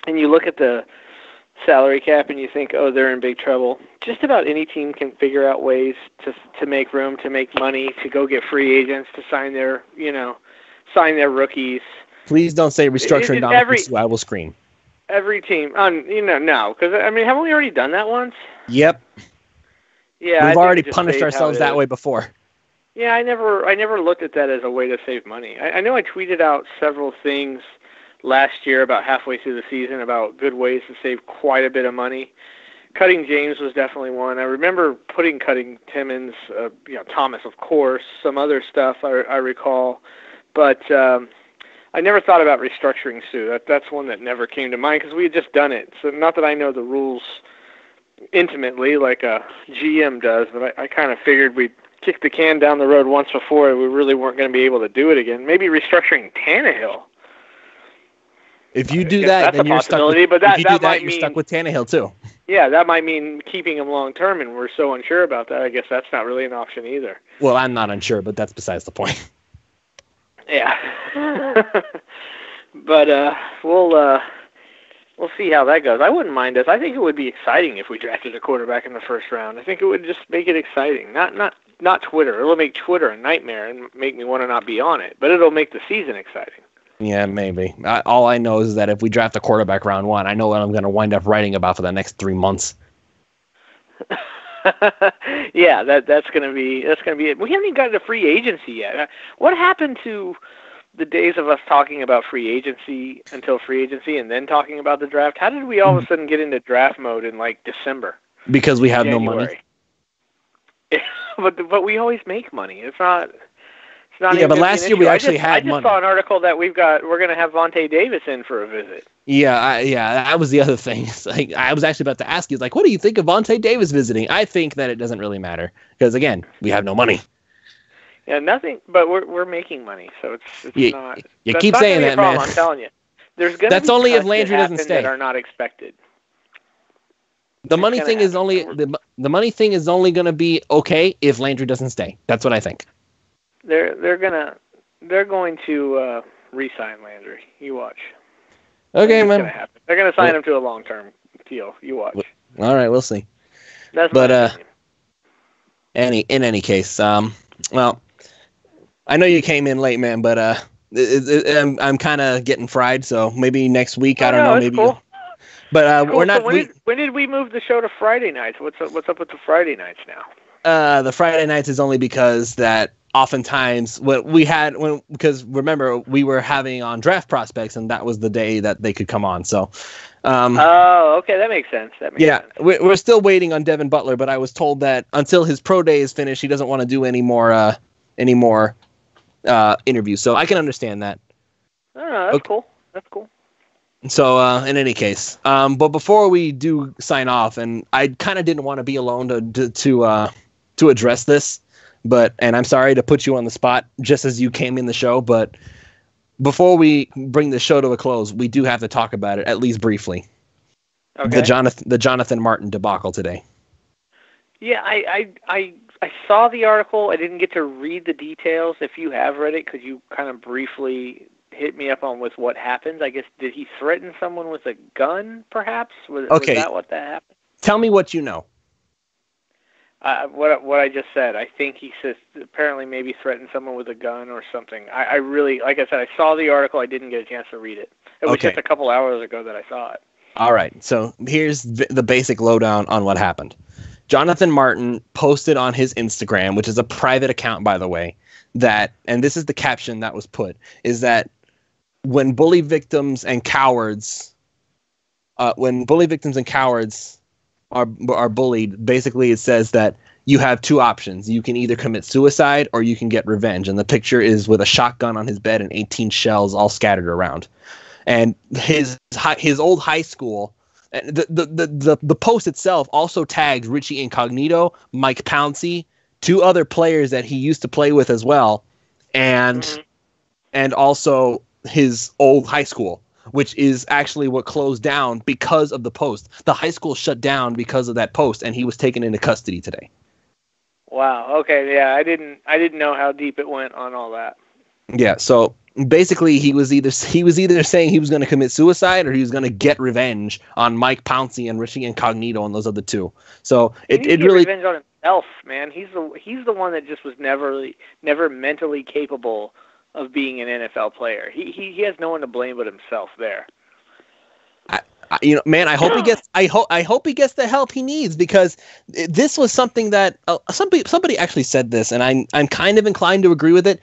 C: and you look at the salary cap and you think, oh, they're in big trouble, just about any team can figure out ways to make room, to make money, to go get free agents, to sign their rookies.
A: Please don't say restructuring Dominic Sue. I will scream.
C: Every team, no, because haven't we already done that once?
A: Yep.
C: Yeah,
A: we've already punished ourselves that way before.
C: Yeah, I never looked at that as a way to save money. I know I tweeted out several things last year about halfway through the season about good ways to save quite a bit of money. Cutting James was definitely one. I remember cutting Timmons, Thomas, of course, some other stuff I recall. But I never thought about restructuring Sue. That's one that never came to mind because we had just done it. So not that I know the rules intimately like a GM does, but I kind of figured we'd kicked the can down the road once before, and we really weren't going to be able to do it again. Maybe restructuring Tannehill.
A: If you do that, then you're stuck with, you're stuck with Tannehill too.
C: Yeah, that might mean keeping him long term, and we're so unsure about that. I guess that's not really an option either.
A: Well, I'm not unsure, but that's besides the point.
C: Yeah. But we'll We'll see how that goes. I wouldn't mind us. I think it would be exciting if we drafted a quarterback in the first round. I think it would just make it exciting. Not Twitter. It'll make Twitter a nightmare and make me want to not be on it. But it'll make the season exciting.
A: Yeah, maybe. All I know is that if we draft a quarterback round 1, I know what I'm going to wind up writing about for the next 3 months.
C: Yeah, that's gonna be it. We haven't even gotten to free agency yet. What happened to the days of us talking about free agency until free agency and then talking about the draft? How did we all of a sudden get into draft mode in like December?
A: Because we have no money.
C: but we always make money. It's not.
A: Yeah, but last year we actually had money.
C: I just saw an article that we're going to have Vontae Davis in for a visit.
A: Yeah, that was the other thing. Like, I was actually about to ask you, like, what do you think of Vontae Davis visiting? I think that it doesn't really matter because, again, we have no money.
C: Yeah, nothing, but we're making money, so it's not.
A: You keep saying that, man.
C: I'm telling you, there's going to be
A: that's only if Landry doesn't stay.
C: That are not expected.
A: The money thing is only the money thing is only going to be okay if Landry doesn't stay. That's what I think.
C: They're going to re-sign Landry. You watch.
A: Okay, man.
C: They're going to sign him to a long-term deal. You watch.
A: All right, we'll see.
C: That's my opinion.
A: In any case, well, I know you came in late, man, but I'm kind of getting fried, so maybe next week. I don't know. Maybe.
C: Cool.
A: But we're not.
C: So when did we move the show to Friday nights? What's up with the Friday nights now?
A: The Friday nights is only because that oftentimes because remember we were having on draft prospects and that was the day that they could come on. So.
C: Okay, that makes sense.
A: Yeah, we're still waiting on Devin Butler, but I was told that until his pro day is finished, he doesn't want to do any more interviews. So I can understand that.
C: No, that's cool. That's cool.
A: So in any case, but before we do sign off, and I kind of didn't want to be alone to address this, and I'm sorry to put you on the spot just as you came in the show, but before we bring the show to a close, we do have to talk about it at least briefly.
C: Okay.
A: The Jonathan Martin debacle today.
C: Yeah, I saw the article. I didn't get to read the details. If you have read it, could you kind of briefly hit me up on with what happened? I guess, did he threaten someone with a gun, perhaps? Was that what that happened?
A: Tell me what you know.
C: What I just said. I think he says apparently maybe threatened someone with a gun or something. I really, like I said, I saw the article. I didn't get a chance to read it. It was just a couple hours ago that I saw it.
A: All right. So here's the basic lowdown on what happened. Jonathan Martin posted on his Instagram, which is a private account, by the way, and this is the caption that was put, is that when bully victims and cowards are bullied, basically it says that you have two options. You can either commit suicide or you can get revenge. And the picture is with a shotgun on his bed and 18 shells all scattered around. And his old high school, the post itself also tags Richie Incognito, Mike Pouncey, two other players that he used to play with as well, and also his old high school, which is actually what closed down because of the post. The high school shut down because of that post, and he was taken into custody today.
C: Wow. Okay. Yeah, I didn't know how deep it went on all that.
A: Yeah. So basically, he was either saying he was going to commit suicide or he was going to get revenge on Mike Pouncey and Richie Incognito and those other two. So it really
C: revenge on himself, man. He's the one that just was never mentally capable of being an NFL player. He has no one to blame but himself there.
A: Man, I hope he gets. I hope he gets the help he needs, because this was something that somebody actually said this, and I'm kind of inclined to agree with it.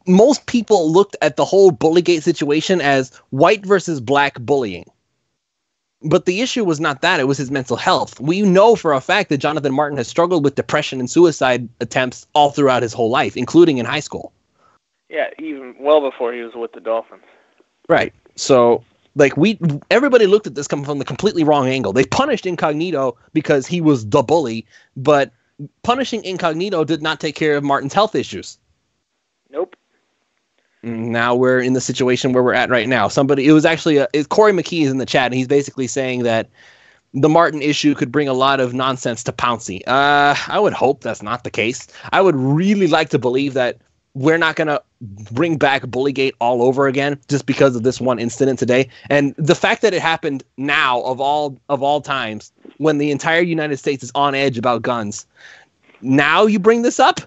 A: Most people looked at the whole Bullygate situation as white versus black bullying, but the issue was not that; it was his mental health. We know for a fact that Jonathan Martin has struggled with depression and suicide attempts all throughout his whole life, including in high school. Yeah,
C: even well before he was with the Dolphins.
A: Right. So, everybody looked at this coming from the completely wrong angle. They punished Incognito because he was the bully, but punishing Incognito did not take care of Martin's health issues.
C: Nope.
A: Now we're in the situation where we're at right now. It was actually Corey McKee is in the chat, and he's basically saying that the Martin issue could bring a lot of nonsense to Pouncey. I would hope that's not the case. I would really like to believe that we're not going to bring back Bullygate all over again just because of this one incident today. And the fact that it happened now of all times when the entire United States is on edge about guns. Now you bring this up?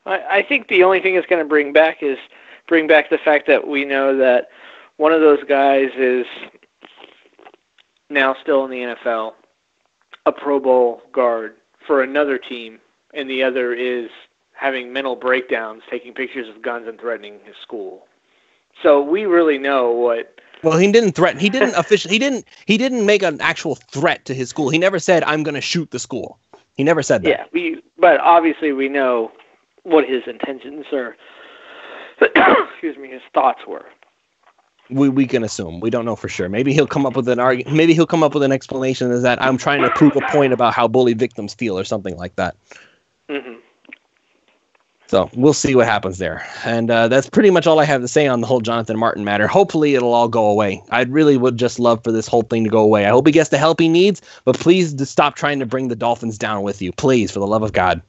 C: I think the only thing it's going to bring back the fact that we know that one of those guys is now still in the NFL, a Pro Bowl guard for another team, and the other is having mental breakdowns, taking pictures of guns and threatening his school. So we really know what.
A: Well, he didn't threaten. He didn't officially. He didn't make an actual threat to his school. He never said, "I'm going to shoot the school." He never said that.
C: Yeah, but obviously we know what his intentions or excuse me, his thoughts were.
A: We can assume. We don't know for sure. Maybe he'll come up with an argument. Maybe he'll come up with an explanation is that I'm trying to prove a point about how bully victims feel or something like that.
C: Mm-hmm.
A: So we'll see what happens there. And that's pretty much all I have to say on the whole Jonathan Martin matter. Hopefully it'll all go away. I really would just love for this whole thing to go away. I hope he gets the help he needs, but please stop trying to bring the Dolphins down with you. Please, for the love of God.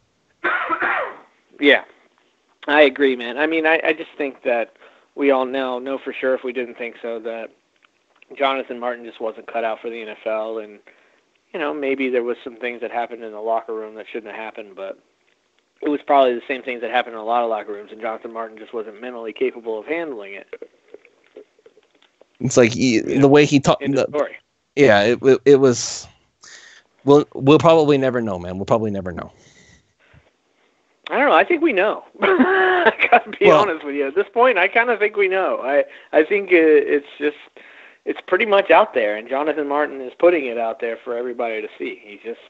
C: Yeah, I agree, man. I mean, I just think that we all now know for sure, if we didn't think so, that Jonathan Martin just wasn't cut out for the NFL. And, you know, maybe there was some things that happened in the locker room that shouldn't have happened, but it was probably the same things that happened in a lot of locker rooms, and Jonathan Martin just wasn't mentally capable of handling it.
A: It's like the way he talked. Yeah, it was. We'll probably never know, man. We'll probably never know.
C: I don't know. I think we know. I gotta be honest with you. At this point, I kind of think we know. I think it's pretty much out there, and Jonathan Martin is putting it out there for everybody to see. He just,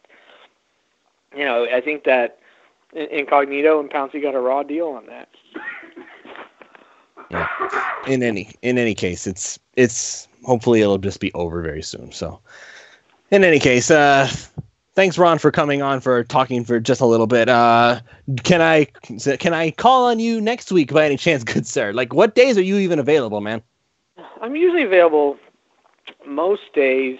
C: you know, I think that Incognito and Pouncey got a raw deal on that.
A: Yeah. In any case, it's hopefully it'll just be over very soon. So, in any case, thanks, Ron, for coming on, for talking for just a little bit. Can I call on you next week by any chance, good sir? Like, what days are you even available, man?
C: I'm usually available most days,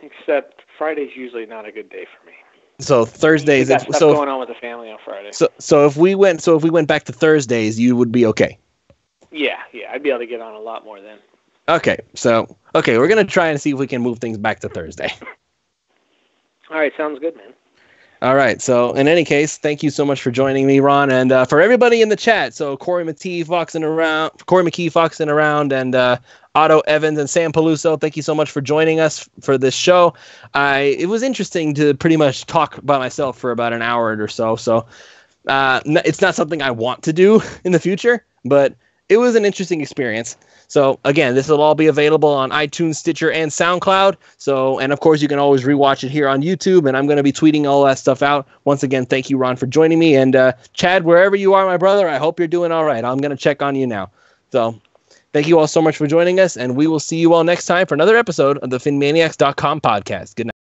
C: except Friday's usually not a good day for me.
A: So Thursdays.
C: Got stuff going on with the family on Friday.
A: So if we went back to Thursdays, you would be okay.
C: Yeah, I'd be able to get on a lot more then.
A: Okay, we're gonna try and see if we can move things back to Thursday.
C: All right, sounds good, man.
A: All right, so in any case, thank you so much for joining me, Ron, and for everybody in the chat. So Corey McKee foxing around, and Otto Evans and Sam Peluso, thank you so much for joining us for this show. It was interesting to pretty much talk by myself for about an hour or so. So it's not something I want to do in the future, but it was an interesting experience. So again, this will all be available on iTunes, Stitcher, and SoundCloud. So, and of course, you can always rewatch it here on YouTube, and I'm going to be tweeting all that stuff out. Once again, thank you, Ron, for joining me. And Chad, wherever you are, my brother, I hope you're doing all right. I'm going to check on you now. So thank you all so much for joining us, and we will see you all next time for another episode of the PhinManiacs.com podcast. Good night.